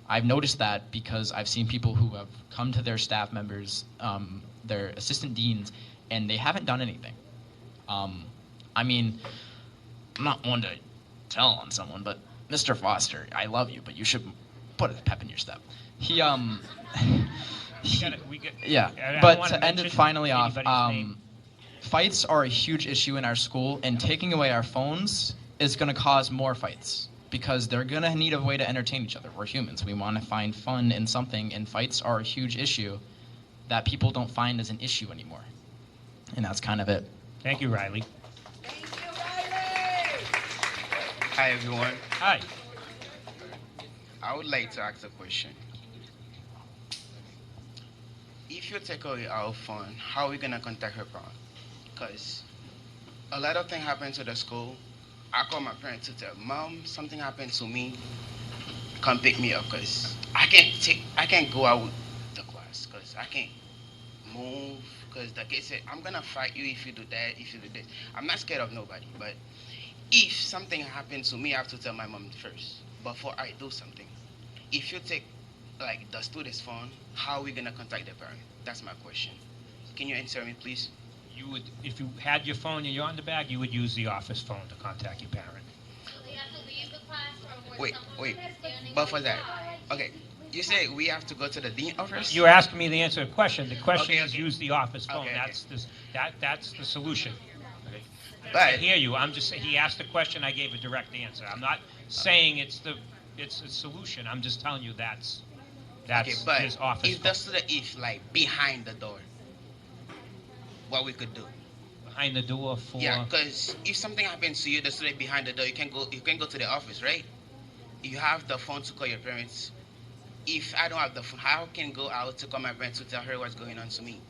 I've noticed that because I've seen people who have come to their staff members, their assistant deans, and they haven't done anything. I mean, I'm not one to tell on someone, but Mr. Foster, I love you, but you should put a pep in your step. Yeah, but to end it finally off, fights are a huge issue in our school, and taking away our phones is going to cause more fights because they're going to need a way to entertain each other. We're humans. We want to find fun in something, and fights are a huge issue that people don't find as an issue anymore. And that's kind of it. Thank you, Riley. Hi, everyone. Hi. I would like to ask a question. If you take away our phone, how are we going to contact her parents? Because a lot of things happen to the school. I call my parents to tell, Mom, something happened to me. Come pick me up, because I can't go out the class, because I can't move, because the kid said, I'm going to fight you if you do that, if you do this. I'm not scared of nobody, but if something happens to me, I have to tell my mom first before I do something. If you take like the student's phone, how are we gonna contact the parent? That's my question. Can you answer me, please? You would, if you had your phone in your Yondr Bag, you would use the office phone to contact your parent. Wait. But for that, okay. You say we have to go to the dean office? You're asking me to answer a question. The question Okay, is okay. use the office phone. Okay, okay. That's the solution. Okay. I hear you. I'm just saying, he asked a question, I gave a direct answer. I'm not saying it's a solution. I'm just telling you that's Okay, but his office. if the student is like behind the door, what we could do? Behind the door for. Yeah, because if something happens to you, the student behind the door, you can go. You can go to the office, right? You have the phone to call your parents. If I don't have the phone, how can I go out to call my parents to tell her what's going on to me?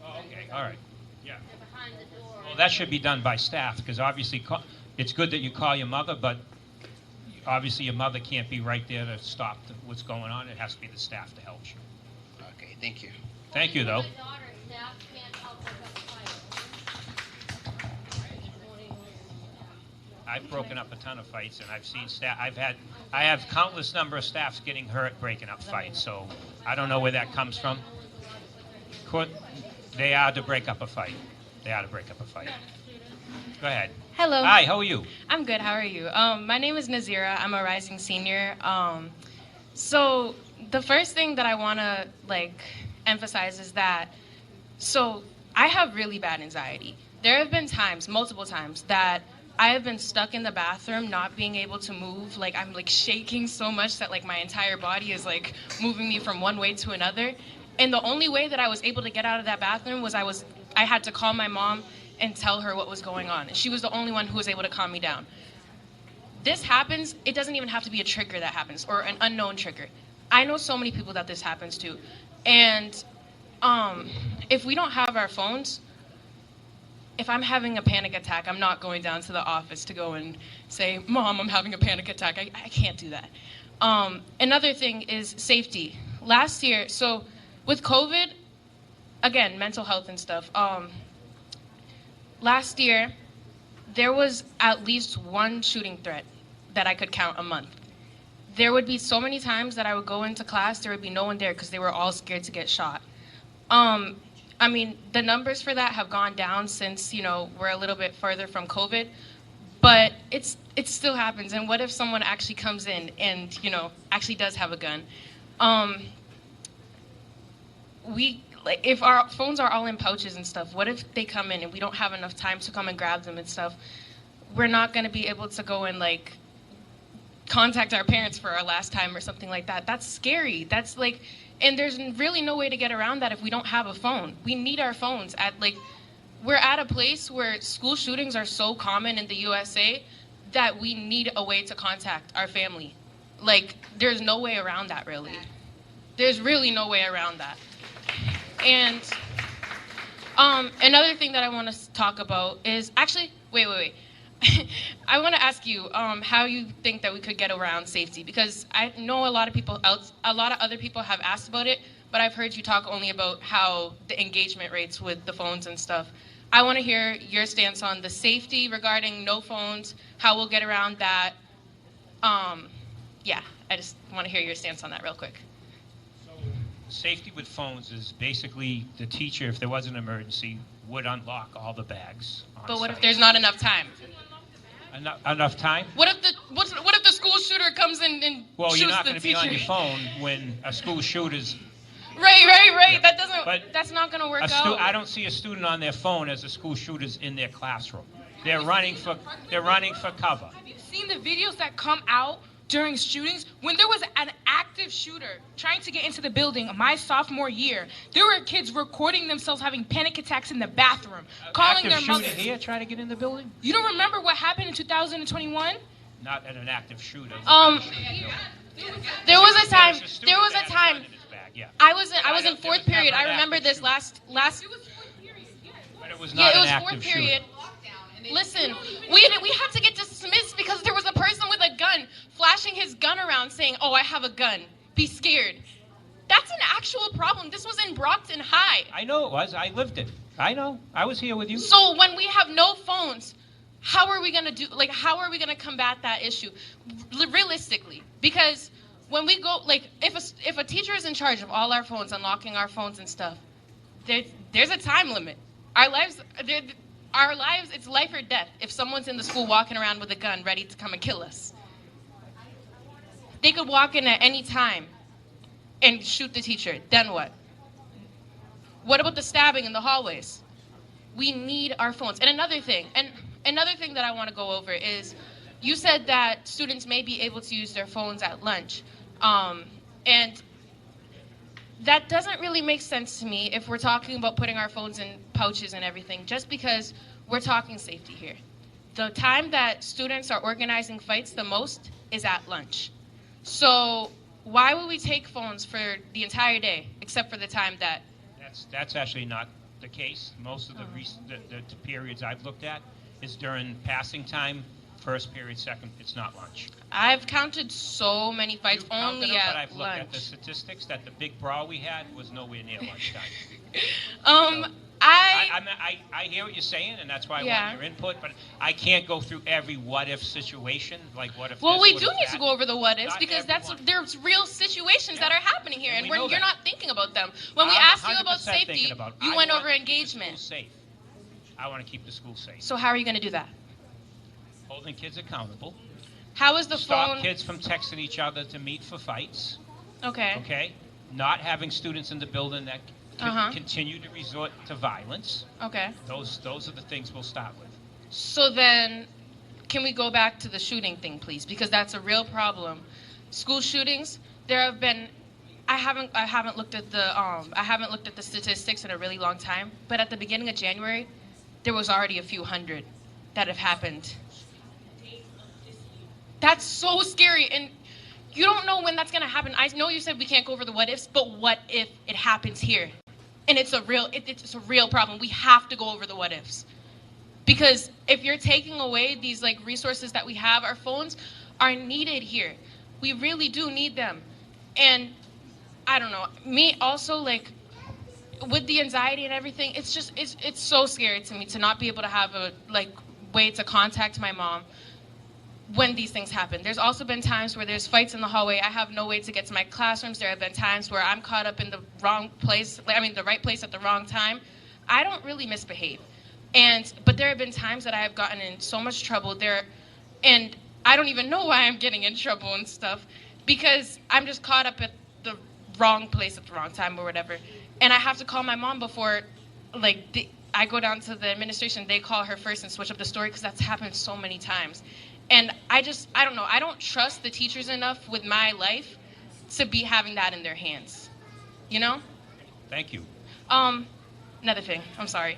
Oh, okay. All right. Yeah. Well, that should be done by staff because obviously it's good that you call your mother, but obviously your mother can't be right there to stop what's going on. It has to be the staff to help you. Okay, thank you. Thank you, though. I've broken up a ton of fights, and I've seen staff. I have countless number of staffs getting hurt breaking up fights. So I don't know where that comes from. They are to break up a fight. They are to break up a fight. Go ahead. Hello. Hi. How are you? I'm good. How are you? My name is Nazira. I'm a rising senior. So the first thing that I want to emphasize is that I have really bad anxiety. There have been times, multiple times, that I have been stuck in the bathroom, not being able to move. I'm shaking so much that my entire body is moving me from one way to another. And the only way that I was able to get out of that bathroom was I had to call my mom and tell her what was going on. And she was the only one who was able to calm me down. This happens, it doesn't even have to be a trigger that happens or an unknown trigger. I know so many people that this happens to. And if we don't have our phones, if I'm having a panic attack, I'm not going down to the office to go and say, Mom, I'm having a panic attack. I can't do that. Another thing is safety. Last year, so with COVID, again, mental health and stuff, last year, there was at least one shooting threat that I could count a month. There would be so many times that I would go into class, there would be no one there because they were all scared to get shot. I mean, the numbers for that have gone down since, we're a little bit further from COVID, but it still happens. And what if someone actually comes in and, actually does have a gun? If our phones are all in pouches and stuff, what if they come in and we don't have enough time to come and grab them and stuff? We're not going to be able to go and contact our parents for our last time or something like that. That's scary. That's and there's really no way to get around that if we don't have a phone. We need our phones. We're at a place where school shootings are so common in the USA that we need a way to contact our family. There's no way around that, really. There's really no way around that. And another thing that I want to talk about is actually, wait. I want to ask you how you think that we could get around safety, because I know a lot of other people have asked about it, but I've heard you talk only about how the engagement rates with the phones and stuff. I want to hear your stance on the safety regarding no phones, how we'll get around that. Yeah, I just want to hear your stance on that real quick. Safety with phones is basically the teacher, if there was an emergency, would unlock all the bags. But what if there's not enough time? Enough time? What if the school shooter comes in and shoots the teacher? Well, you're not going to be on your phone when a school shooter's. Right. That's not going to work out. I don't see a student on their phone as a school shooter's in their classroom. They're running for cover. Have you seen the videos that come out during shootings? When there was an active shooter trying to get into the building my sophomore year, there were kids recording themselves having panic attacks in the bathroom, calling their mothers. Active shooter here trying to get in the building? You don't remember what happened in 2021? Not an active shooter. There was a time. I was in fourth period. I remember this last. But it was not an active shooter. Listen, we had to get dismissed because there was a person with a gun flashing his gun around saying, "Oh, I have a gun. Be scared." That's an actual problem. This was in Brockton High. I know it was. I lived it. I know. I was here with you. So when we have no phones, how are we gonna how are we gonna combat that issue realistically? Because when we go, if a teacher is in charge of all our phones, unlocking our phones and stuff, there's a time limit. Our lives, it's life or death. If someone's in the school walking around with a gun ready to come and kill us, they could walk in at any time and shoot the teacher. Then what? What about the stabbing in the hallways? we need our phones. And another thing that I want to go over is, you said that students may be able to use their phones at lunch. And that doesn't really make sense to me if we're talking about putting our phones in pouches and everything, just because we're talking safety here. The time that students are organizing fights the most is at lunch. So why would we take phones for the entire day, except for the time that... That's actually not the case. Most of the periods I've looked at is during passing time, first period, second. It's not lunch. I've counted so many fights only But at I've looked lunch. at the statistics that the big brawl we had was nowhere near lunchtime. I hear what you're saying, and that's why I Yeah. want your input, but I can't go through every what-if situation, like what if Well, this, we what do if need that. to go over the what-ifs, Not because everyone. there's real situations that are happening here, and we when know you're that. not thinking about them. When we I'm asked you about 100% safety, thinking about it. you I went want over to keep the engagement. school safe. I want to keep the school safe. So how are you going to do that? Holding kids accountable. How is the Stop phone... kids from texting each other to meet for fights. Okay. Okay? Not having students in the building that continue to resort to violence. Okay. Those are the things we'll start with. So then, can we go back to the shooting thing, please? Because that's a real problem. School shootings, there have been... I haven't looked at the statistics in a really long time, but at the beginning of January, there was already a few hundred that have happened. That's so scary, and you don't know when that's gonna happen. I know you said we can't go over the what ifs, but what if it happens here? And it's a real problem. We have to go over the what ifs. Because if you're taking away these like resources that we have, our phones are needed here. We really do need them. And I don't know, me also, like, with the anxiety and everything, it's so scary to me to not be able to have a way to contact my mom when these things happen. There's also been times where there's fights in the hallway. I have no way to get to my classrooms. There have been times where I'm caught up in the wrong place, the right place at the wrong time. I don't really misbehave. But there have been times that I have gotten in so much trouble there, and I don't even know why I'm getting in trouble and stuff, because I'm just caught up at the wrong place at the wrong time or whatever. And I have to call my mom before, I go down to the administration, they call her first and switch up the story, because that's happened so many times. And I don't know, I don't trust the teachers enough with my life to be having that in their hands, you know? Thank you. Another thing, I'm sorry.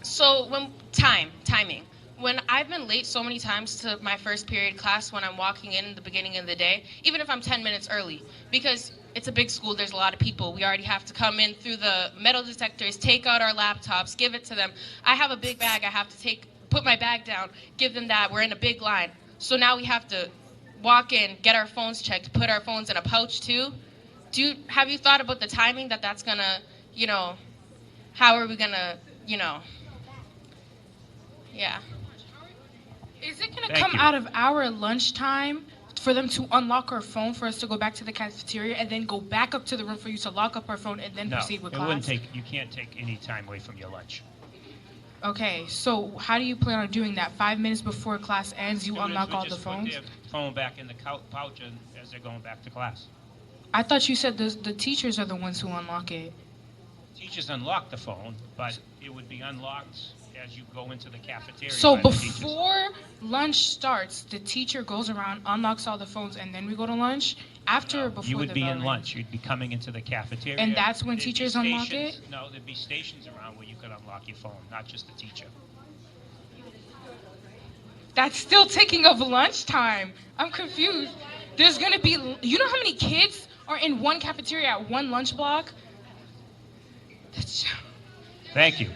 So timing. When I've been late so many times to my first period class when I'm walking in the beginning of the day, even if I'm 10 minutes early, because it's a big school, there's a lot of people. We already have to come in through the metal detectors, take out our laptops, give it to them. I have a big bag, I have to put my bag down, give them that. We're in a big line. So now we have to walk in, get our phones checked, put our phones in a pouch too. Have you thought about the timing that's gonna, how are we gonna, yeah. Is it going to come out of our lunchtime for them to unlock our phone for us to go back to the cafeteria and then go back up to the room for you to lock up our phone and then proceed with class? You can't take any time away from your lunch. Okay, so how do you plan on doing that? 5 minutes before class ends, you unlock all the phones? Put their phone back in the pouch as they're going back to class. I thought you said the teachers are the ones who unlock it. Teachers unlock the phone, but it would be unlocked as you go into the cafeteria. So by the teachers. before lunch starts, the teacher goes around, unlocks all the phones, and then we go to lunch? After or before you would the be bell in rings? lunch. You'd be coming into the cafeteria. And that's when There'd be teachers unlock stations- it? No, there'd be stations around where you could unlock your phone, not just the teacher. That's still taking up lunchtime. I'm confused. There's going to be... You know how many kids are in one cafeteria at one lunch block? Thank you.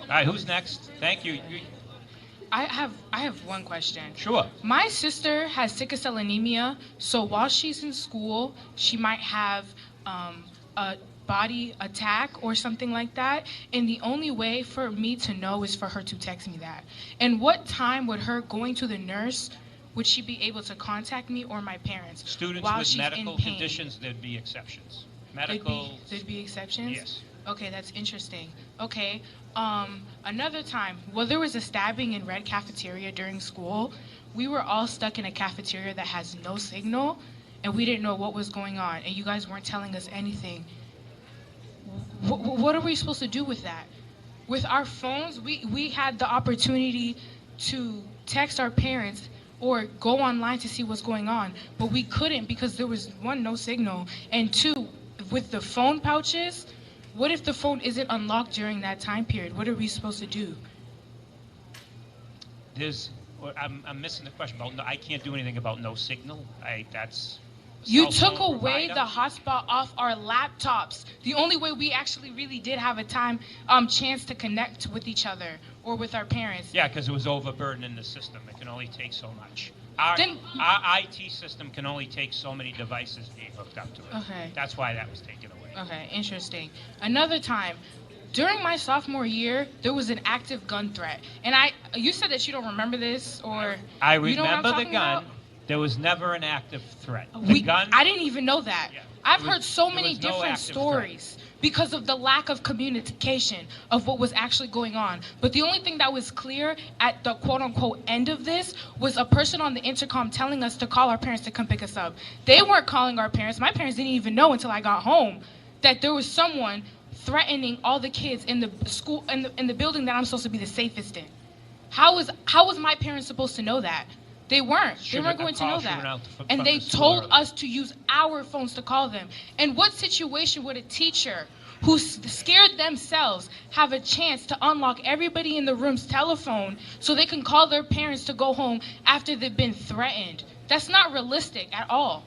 All right, who's next? Thank you. I have one question. Sure. My sister has sickle cell anemia, so while she's in school, she might have a body attack or something like that, and the only way for me to know is for her to text me that. And what time would her going to the nurse, would she be able to contact me or my parents? Students while with she's medical in pain? conditions, there'd be exceptions. There'd be exceptions? Yes. Okay, that's interesting. Okay, another time, well, there was a stabbing in Red Cafeteria during school. We were all stuck in a cafeteria that has no signal, and we didn't know what was going on, and you guys weren't telling us anything. What are we supposed to do with that? With our phones, we had the opportunity to text our parents or go online to see what's going on, but we couldn't because there was, one, no signal, and two, with the phone pouches, what if the phone isn't unlocked during that time period? What are we supposed to do? I'm missing the question about. No, I can't do anything about no signal. That's. You cell took phone away provider. the hotspot off our laptops. The only way we actually really did have a chance to connect with each other or with our parents. Yeah, because it was overburdening the system. It can only take so much. Our IT system can only take so many devices being hooked up to it. Okay. That's why that was taken away. Okay, interesting. Another time, during my sophomore year, there was an active gun threat. And you said that you don't remember this, or I you know what I'm remember the talking gun. about? There was never an active threat. The gun. I didn't even know that. I've heard so many was no different active stories because of the lack of communication of what was actually going on. But the only thing that was clear at the quote-unquote end of this was a person on the intercom telling us to call our parents to come pick us up. They weren't calling our parents. My parents didn't even know until I got home that there was someone threatening all the kids in the school, in the building that I'm supposed to be the safest in. How was my parents supposed to know that? They weren't. They weren't going to know that. And they told us to use our phones to call them. And what situation would a teacher who's scared themselves have a chance to unlock everybody in the room's telephone so they can call their parents to go home after they've been threatened? That's not realistic at all.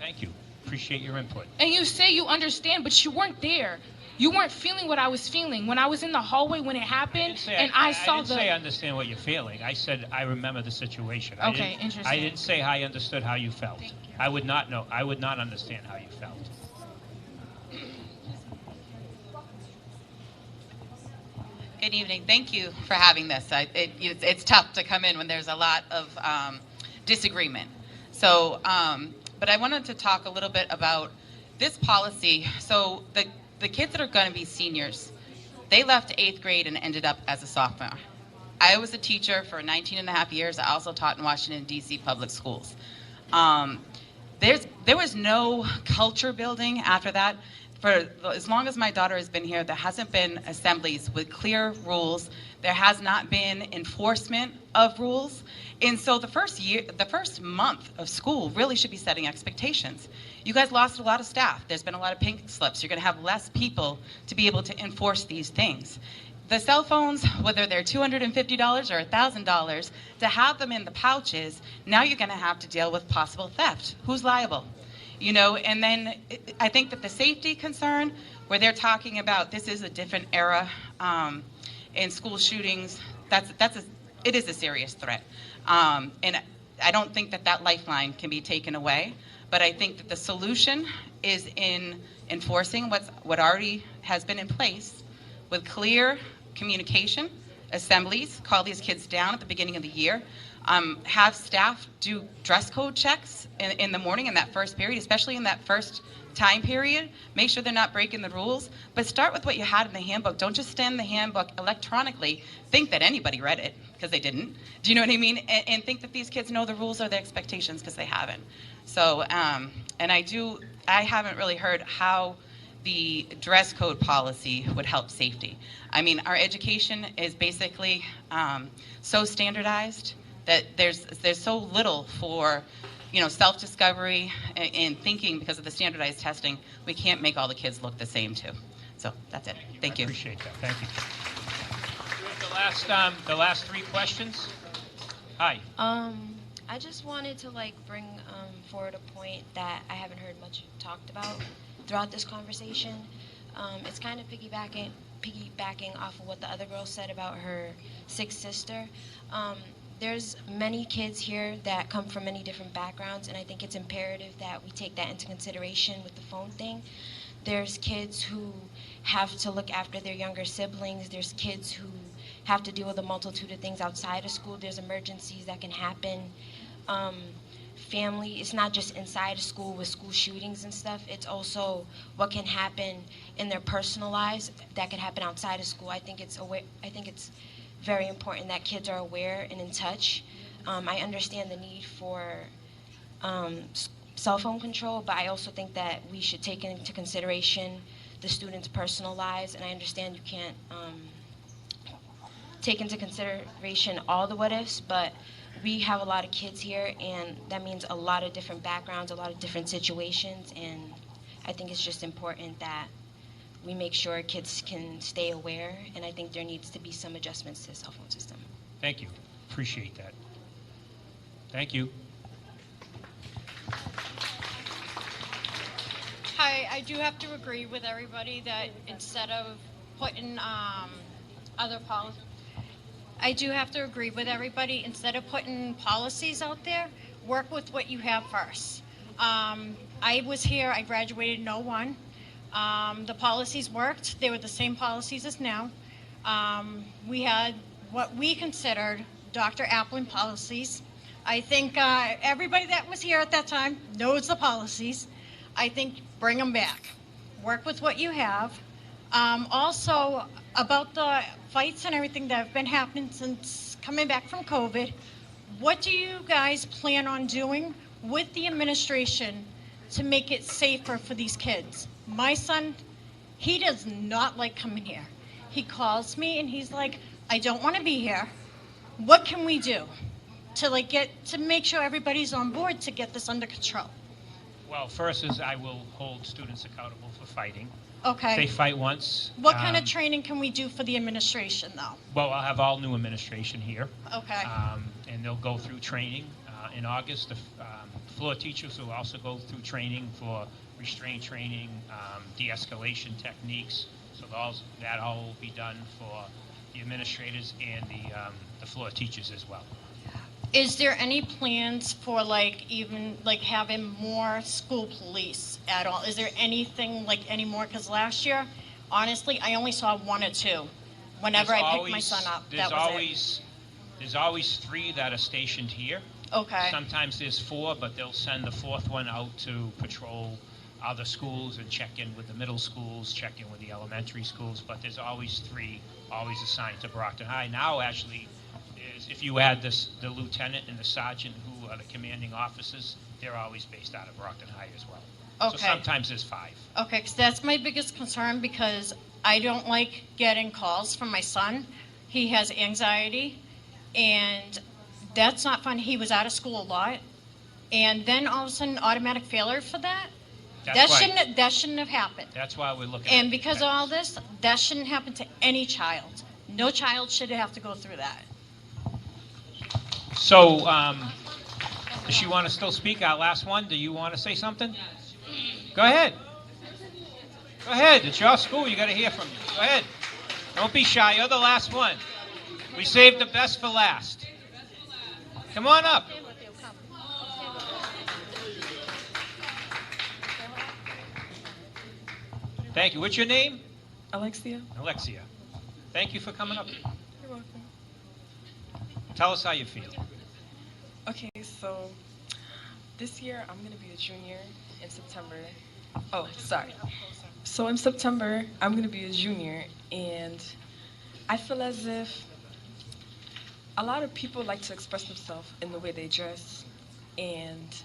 Thank you. Appreciate your input. And you say you understand, but you weren't there. You weren't feeling what I was feeling when I was in the hallway when it happened, I didn't say I understand what you're feeling. I said I remember the situation. Okay, interesting. I didn't say I understood how you felt. I would not know. I would not understand how you felt. Good evening. Thank you for having this. It's tough to come in when there's a lot of disagreement. So, but I wanted to talk a little bit about this policy. So the kids that are going to be seniors, they left 8th grade and ended up as a sophomore. I was a teacher for 19 and a half years. I also taught in Washington, D.C. public schools. There was no culture building after that. For as long as my daughter has been here, there hasn't been assemblies with clear rules. There has not been enforcement of rules. And so the first month of school really should be setting expectations. You guys lost a lot of staff. There's been a lot of pink slips. You're going to have less people to be able to enforce these things. The cell phones, whether they're $250 or $1,000, to have them in the pouches, now you're going to have to deal with possible theft. Who's liable? You know, and then I think that the safety concern, where they're talking about this is a different era in school shootings, it is a serious threat. And I don't think that lifeline can be taken away. But I think that the solution is in enforcing what already has been in place with clear communication, assemblies, call these kids down at the beginning of the year, have staff do dress code checks in the morning in that first period, especially in that first time period. Make sure they're not breaking the rules, but start with what you had in the handbook. Don't just send the handbook electronically, think that anybody read it, because they didn't. Do you know what I mean? And think that these kids know the rules or the expectations, because they haven't. So, and I haven't really heard how the dress code policy would help safety. I mean, our education is basically so standardized that there's so little for, self-discovery and thinking because of the standardized testing. We can't make all the kids look the same too. So that's it. Thank you. I appreciate that. Thank you. The last 3 questions. Hi. I just wanted to bring forward a point that I haven't heard much talked about throughout this conversation. It's kind of piggybacking off of what the other girl said about her sick sister. There's many kids here that come from many different backgrounds, and I think it's imperative that we take that into consideration with the phone thing. There's kids who have to look after their younger siblings. There's kids who have to deal with a multitude of things outside of school. There's emergencies that can happen. Family, it's not just inside of school with school shootings and stuff. It's also what can happen in their personal lives that can happen outside of school. I think it's very important that kids are aware and in touch. I understand the need for cell phone control, but I also think that we should take into consideration the students' personal lives, and I understand you can't take into consideration all the what ifs, but we have a lot of kids here, and that means a lot of different backgrounds, a lot of different situations, and I think it's just important that we make sure kids can stay aware, and I think there needs to be some adjustments to the cell phone system. Thank you. Appreciate that. Thank you. Hi, I do have to agree with everybody that instead of putting other policies, I do have to agree with everybody, instead of putting policies out there, work with what you have first. I was here, I graduated in '01. The policies worked. They were the same policies as now. We had what we considered Dr. Applin policies. I think everybody that was here at that time knows the policies. I think bring them back. Work with what you have. Also, about the fights and everything that have been happening since coming back from COVID, what do you guys plan on doing with the administration to make it safer for these kids? My son, he does not like coming here. He calls me and he's like, I don't want to be here. What can we do to make sure everybody's on board to get this under control? Well, first is I will hold students accountable for fighting. Okay. If they fight once. What kind of training can we do for the administration, though? Well, I'll have all new administration here. Okay. And they'll go through training. In August, the floor teachers will also go through training for restraint training, de-escalation techniques. So that all will be done for the administrators and the floor teachers as well. Is there any plans for even having more school police at all? Is there anything anymore? Because last year, honestly, I only saw 1 or 2. Whenever I picked my son up, that was it. There's always 3 that are stationed here. Okay. Sometimes there's 4, but they'll send the 4th one out to patrol other schools and check in with the middle schools, check in with the elementary schools. But there's always 3, always assigned to Brockton High. Now, actually, if you add the lieutenant and the sergeant, who are the commanding officers, they're always based out of Brockton High as well. Okay. So sometimes there's 5. Okay, because that's my biggest concern, because I don't like getting calls from my son. He has anxiety, and that's not fun. He was out of school a lot, and then all of a sudden, automatic failure for that. That shouldn't have happened. That's why we're looking. And because of all this, that shouldn't happen to any child. No child should have to go through that. So, does she want to still speak? Our last one. Do you want to say something? Go ahead. Go ahead. It's your school. You got to hear from you. Go ahead. Don't be shy. You're the last one. We saved the best for last. Come on up. Thank you. What's your name? Alexia. Alexia. Thank you for coming up. You're welcome. Tell us how you feel. Okay, so this year I'm going to be a junior in September. Oh, sorry. So in September, I'm going to be a junior, and I feel as if a lot of people like to express themselves in the way they dress, and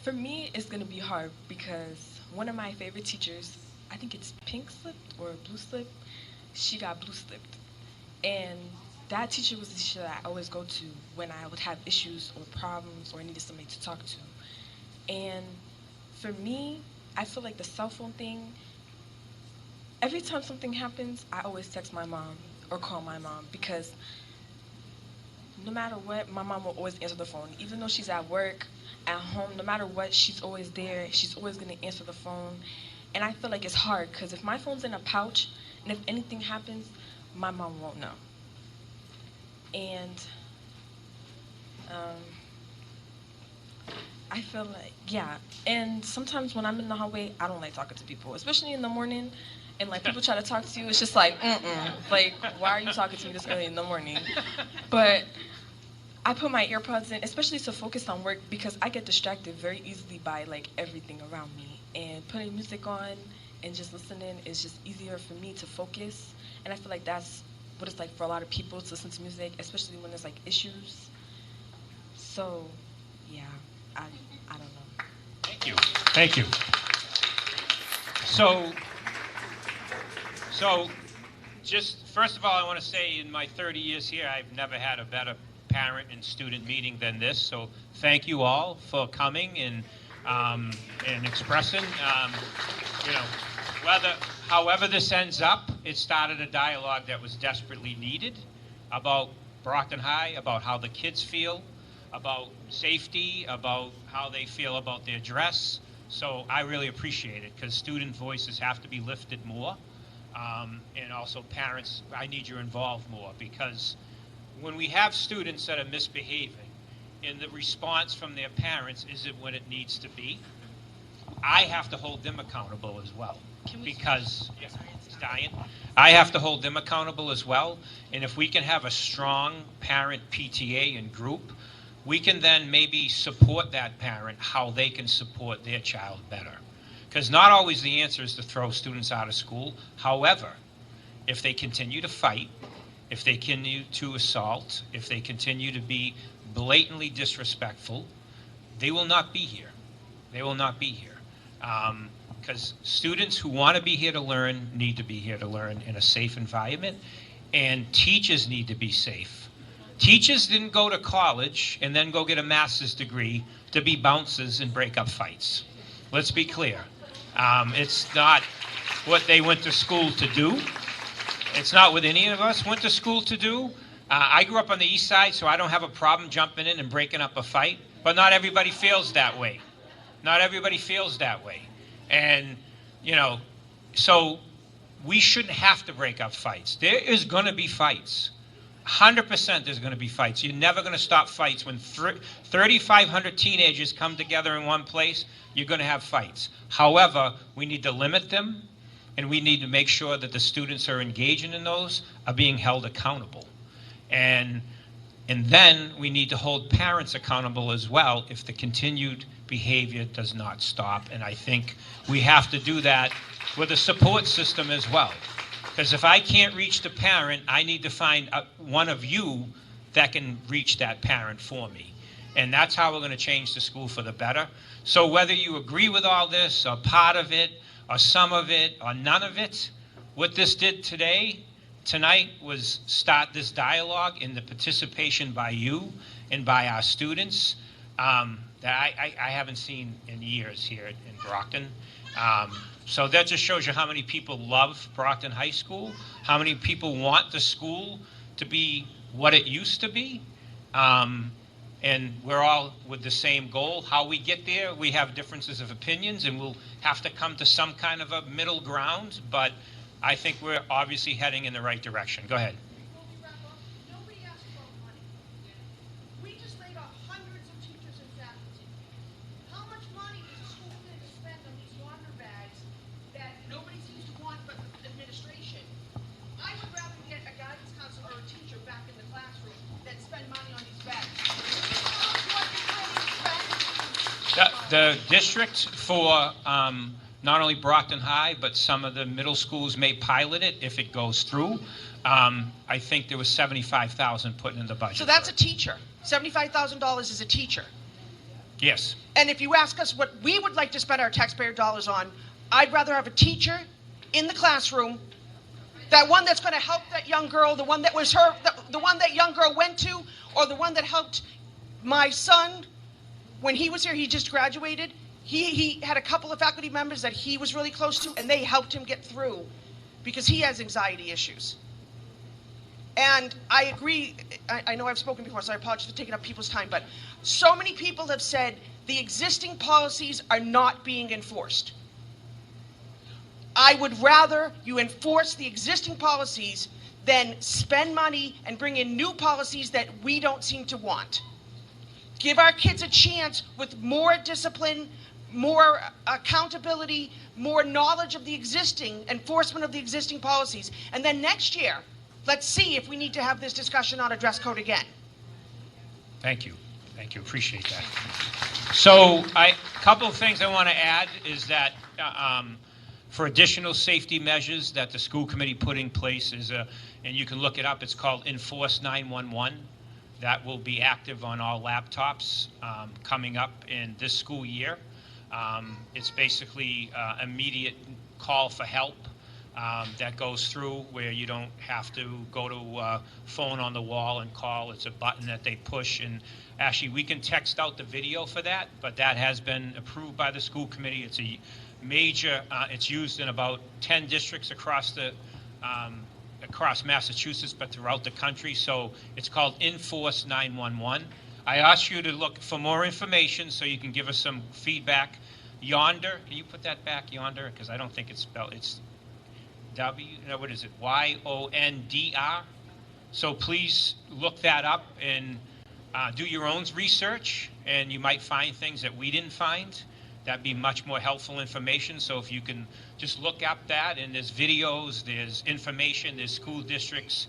for me, it's going to be hard because one of my favorite teachers, I think it's pink slipped or blue slipped, she got blue slipped. And that teacher was the teacher that I always go to when I would have issues or problems or I needed somebody to talk to. And for me, I feel like the cell phone thing, every time something happens, I always text my mom or call my mom, because no matter what, my mom will always answer the phone. Even though she's at work, at home, no matter what, she's always there. She's always going to answer the phone. And I feel like it's hard because if my phone's in a pouch and if anything happens, my mom won't know. And I feel like, yeah. And sometimes when I'm in the hallway, I don't like talking to people, especially in the morning. And like people try to talk to you, it's just like, like, why are you talking to me this early in the morning? But I put my earpods in, especially to focus on work, because I get distracted very easily by like everything around me. And putting music on and just listening is just easier for me to focus. And I feel like that's what it's like for a lot of people to listen to music, especially when there's like issues. So, yeah. I don't know. Thank you. Thank you. So just first of all, I want to say in my 30 years here, I've never had a better parent and student meeting than this. So thank you all for coming and expressing. You know, however this ends up, it started a dialogue that was desperately needed about Brockton High, about how the kids feel, about safety, about how they feel about their dress. So I really appreciate it because student voices have to be lifted more. And also parents, I need you involved more because when we have students that are misbehaving and the response from their parents isn't what it needs to be, I have to hold them accountable as well. Because it's dying. I have to hold them accountable as well. And if we can have a strong parent PTA and group, we can then maybe support that parent how they can support their child better. Because not always the answer is to throw students out of school. However, if they continue to fight, if they continue to assault, if they continue to be blatantly disrespectful, they will not be here. They will not be here. Because students who want to be here to learn need to be here to learn in a safe environment, and teachers need to be safe. Teachers didn't go to college and then go get a master's degree to be bouncers and break up fights. Let's be clear. It's not what they went to school to do. It's not what any of us went to school to do. I grew up on the east side, so I don't have a problem jumping in and breaking up a fight, but not everybody feels that way. Not everybody feels that way. And, you know, so we shouldn't have to break up fights. There is going to be fights. 100% there's going to be fights. You're never going to stop fights. When 3,500 teenagers come together in one place, you're going to have fights. However, we need to limit them, and we need to make sure that the students who are engaging in those are being held accountable. And then we need to hold parents accountable as well if the continued behavior does not stop. And I think we have to do that with a support system as well. Because if I can't reach the parent, I need to find one of you that can reach that parent for me. And that's how we're going to change the school for the better. So whether you agree with all this, or part of it, or some of it, or none of it, what this did tonight was start this dialogue and the participation by you and by our students that I haven't seen in years here in Brockton. So that just shows you how many people love Brockton High School, how many people want the school to be what it used to be. And we're all with the same goal. How we get there, we have differences of opinions, and we'll have to come to some kind of a middle ground, but I think we're obviously heading in the right direction. Go ahead. Nobody asked about money. We just laid off hundreds of teachers and faculty. How much money is the school going to spend on these Yondr bags that nobody seems to want but the administration? I would rather get a guidance counselor or a teacher back in the classroom than spend money on these bags. The district for not only Brockton High, but some of the middle schools may pilot it if it goes through. I think there was $75,000 put in the budget. So that's a teacher. $75,000 is a teacher. Yes. And if you ask us what we would like to spend our taxpayer dollars on, I'd rather have a teacher in the classroom, that one that's going to help that young girl, the one that was her, the one that young girl went to, or the one that helped my son when he was here. He just graduated. He had a couple of faculty members that he was really close to, and they helped him get through because he has anxiety issues. And I agree, I know I've spoken before, so I apologize for taking up people's time, but so many people have said the existing policies are not being enforced. I would rather you enforce the existing policies than spend money and bring in new policies that we don't seem to want. Give our kids a chance with more discipline, more accountability, more knowledge of the existing, enforcement of the existing policies. And then next year, let's see if we need to have this discussion on a dress code again. Thank you. Thank you. Appreciate that. So a couple of things I want to add is that for additional safety measures that the school committee put in place is and you can look it up, it's called Enforce 911. that will be active on all laptops coming up in this school year. It's basically immediate call for help that goes through where you don't have to go to a phone on the wall and call. It's a button that they push, and actually we can text out the video for that, but that has been approved by the school committee. It's a major, it's used in about 10 districts across Massachusetts, but throughout the country. So it's called Enforce 911. I asked you to look for more information so you can give us some feedback. Yondr, can you put that back, Yondr? Because I don't think it's spelled, it's what is it, Y-O-N-D-R? So please look that up and do your own research, and you might find things that we didn't find. That'd be much more helpful information. So if you can just look up that, and there's videos, there's information, there's school districts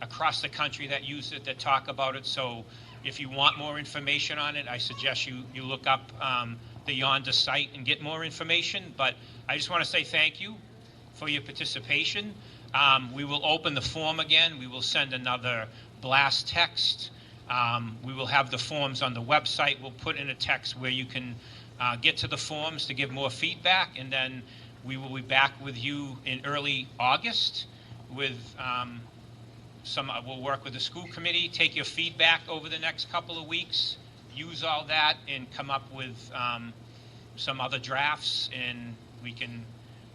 across the country that use it, that talk about it. So if you want more information on it, I suggest you look up the Yondr site and get more information. But I just want to say thank you for your participation. We will open the form again. We will send another blast text. We will have the forms on the website. We'll put in a text where you can get to the forms to give more feedback, and then we will be back with you in early August with we'll work with the school committee, take your feedback over the next couple of weeks, use all that, and come up with some other drafts, and we can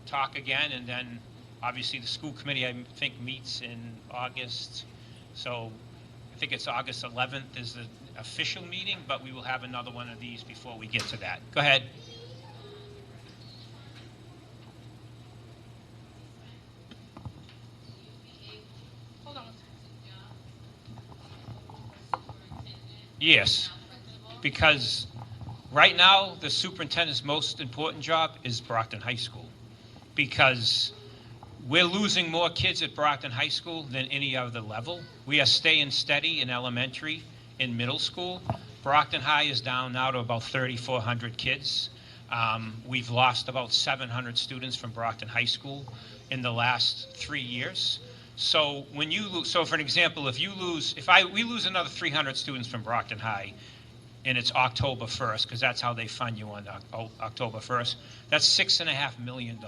talk again. And then obviously the school committee, I think, meets in August. So I think it's August 11th is the official meeting, but we will have another one of these before we get to that. Go ahead. Yes, because right now the superintendent's most important job is Brockton High School, because we're losing more kids at Brockton High School than any other level. We are staying steady in elementary, in middle school. Brockton High is down now to about 3,400 kids. We've lost about 700 students from Brockton High School in the last 3 years. So when you lose, so for an example, if we lose another 300 students from Brockton High, and it's October 1st, because that's how they fund you on October 1st, that's $6.5 million.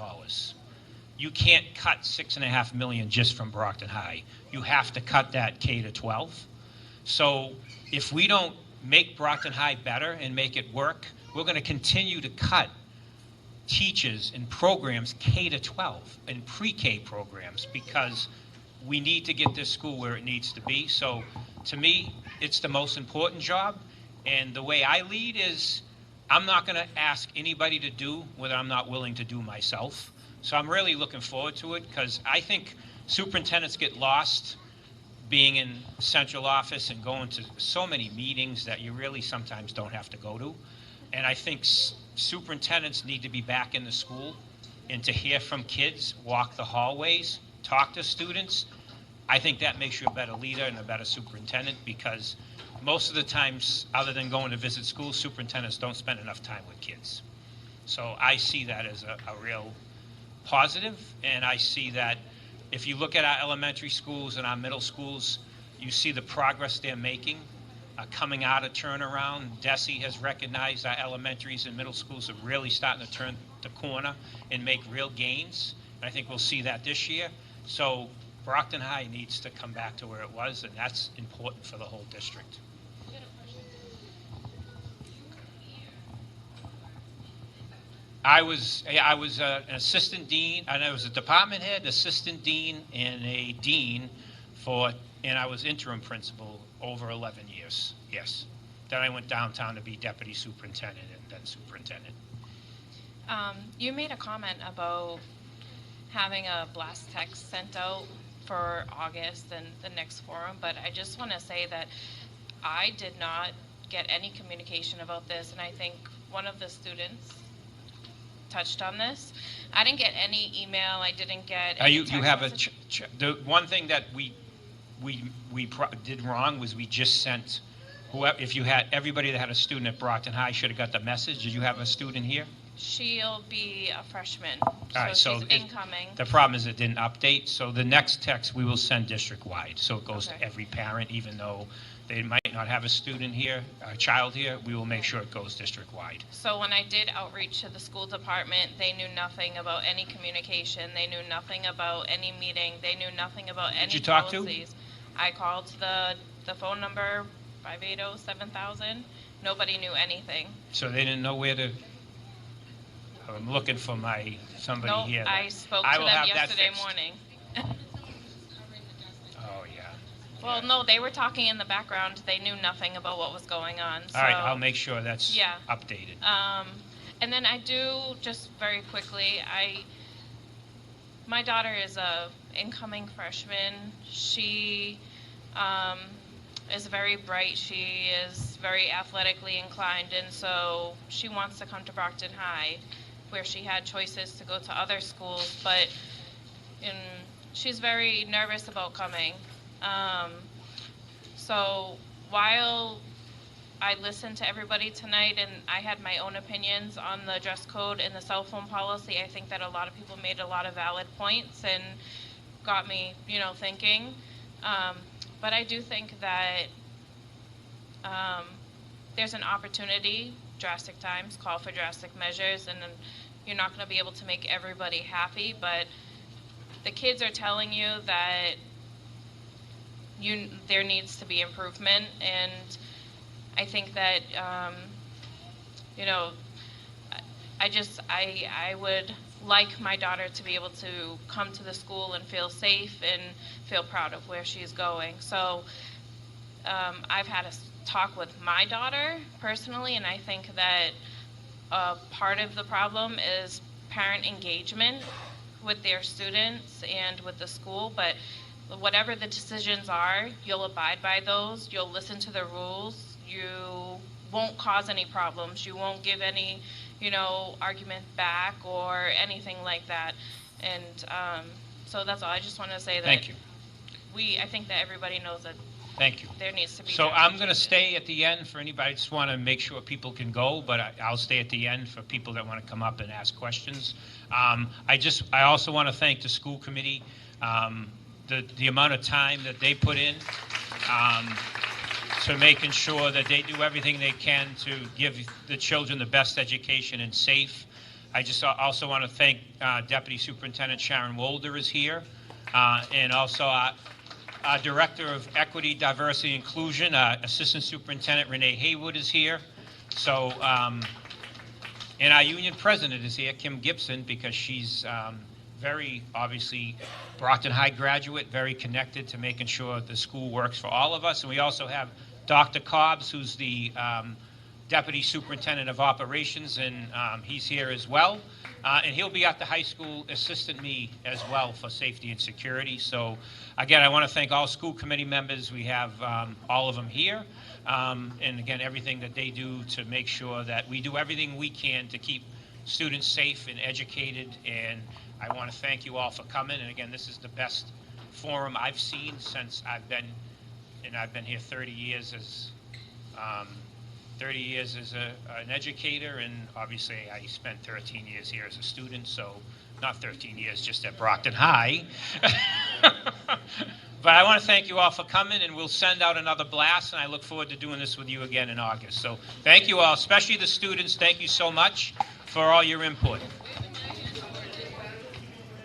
You can't cut $6.5 million just from Brockton High. You have to cut that K to 12. So if we don't make Brockton High better and make it work, we're going to continue to cut teachers and programs K to 12 and pre-K programs, because we need to get this school where it needs to be. So to me, it's the most important job. And the way I lead is I'm not going to ask anybody to do what I'm not willing to do myself. So I'm really looking forward to it, because I think superintendents get lost being in central office and going to so many meetings that you really sometimes don't have to go to. And I think superintendents need to be back in the school and to hear from kids, walk the hallways, talk to students. I think that makes you a better leader and a better superintendent, because most of the times, other than going to visit schools, superintendents don't spend enough time with kids. So I see that as a real positive, and I see that if you look at our elementary schools and our middle schools, you see the progress they're making, coming out of turnaround. DESE has recognized our elementaries and middle schools are really starting to turn the corner and make real gains. And I think we'll see that this year. So Brockton High needs to come back to where it was, and that's important for the whole district. I was an assistant dean, and I was a department head, assistant dean, and a dean and I was interim principal over 11 years, yes. Then I went downtown to be deputy superintendent and then superintendent. You made a comment about having a blast text sent out for August and the next forum, but I just want to say that I did not get any communication about this, and I think one of the students touched on this. I didn't get any email. I didn't get any You have message. the one thing that we did wrong was we just sent whoever. If you had everybody that had a student at Brockton High should have got the message. Did you have a student here? She'll be a freshman, All right, so she's incoming. the problem is it didn't update, so the next text we will send district-wide, so it goes to Okay. every parent, even though they might not have a student here, a child here, we will make sure it goes district-wide. So when I did outreach to the school department, they knew nothing about any communication. They knew nothing about any meeting. They knew nothing about any you talk to? policies. I called the phone number 580-7000. Nobody knew anything. So they didn't know where to, I'm looking for somebody No, here. I spoke I to will them have that yesterday fixed. morning. Oh, yeah. Well, no, they were talking in the background. They knew nothing about what was going on. All right, so- I'll make sure that's Yeah. updated. And then I do, just very quickly, my daughter is a incoming freshman. She is very bright. She is very athletically inclined, and so she wants to come to Brockton High, where she had choices to go to other schools, but she's very nervous about coming. So while I listened to everybody tonight and I had my own opinions on the dress code and the cell phone policy, I think that a lot of people made a lot of valid points and got me, thinking. But I do think that there's an opportunity, drastic times call for drastic measures, and you're not going to be able to make everybody happy, but the kids are telling you that there needs to be improvement, and I think that I would like my daughter to be able to come to the school and feel safe and feel proud of where she's going. So I've had a talk with my daughter personally, and I think that part of the problem is parent engagement with their students and with the school, but whatever the decisions are, you'll abide by those, you'll listen to the rules, you won't cause any problems, you won't give any, argument back or anything like that. And so that's all. I just want to say that Thank you. I think that everybody knows that Thank you. there needs to be. So I'm going to stay at the end for anybody. I just want to make sure people can go, but I'll stay at the end for people that want to come up and ask questions. I also want to thank the school committee, the amount of time that they put in to making sure that they do everything they can to give the children the best education and safe. I just also want to thank Deputy Superintendent Sharon Wolder is here, and also our Director of Equity, Diversity, Inclusion, Assistant Superintendent Renee Haywood is here. So, and our union president is here, Kim Gibson, because she's very, obviously, Brockton High graduate, very connected to making sure the school works for all of us. And we also have Dr. Cobbs, who's the Deputy Superintendent of Operations, and he's here as well. And he'll be at the high school assisting me as well for safety and security. So, again, I want to thank all school committee members. We have all of them here. And, again, everything that they do to make sure that we do everything we can to keep students safe and educated. And I want to thank you all for coming. And, again, this is the best forum I've seen since I've been here 30 years as an educator, and obviously I spent 13 years here as a student, so not 13 years just at Brockton High. But I want to thank you all for coming, and we'll send out another blast, and I look forward to doing this with you again in August. So thank you all, especially the students. Thank you so much for all your input.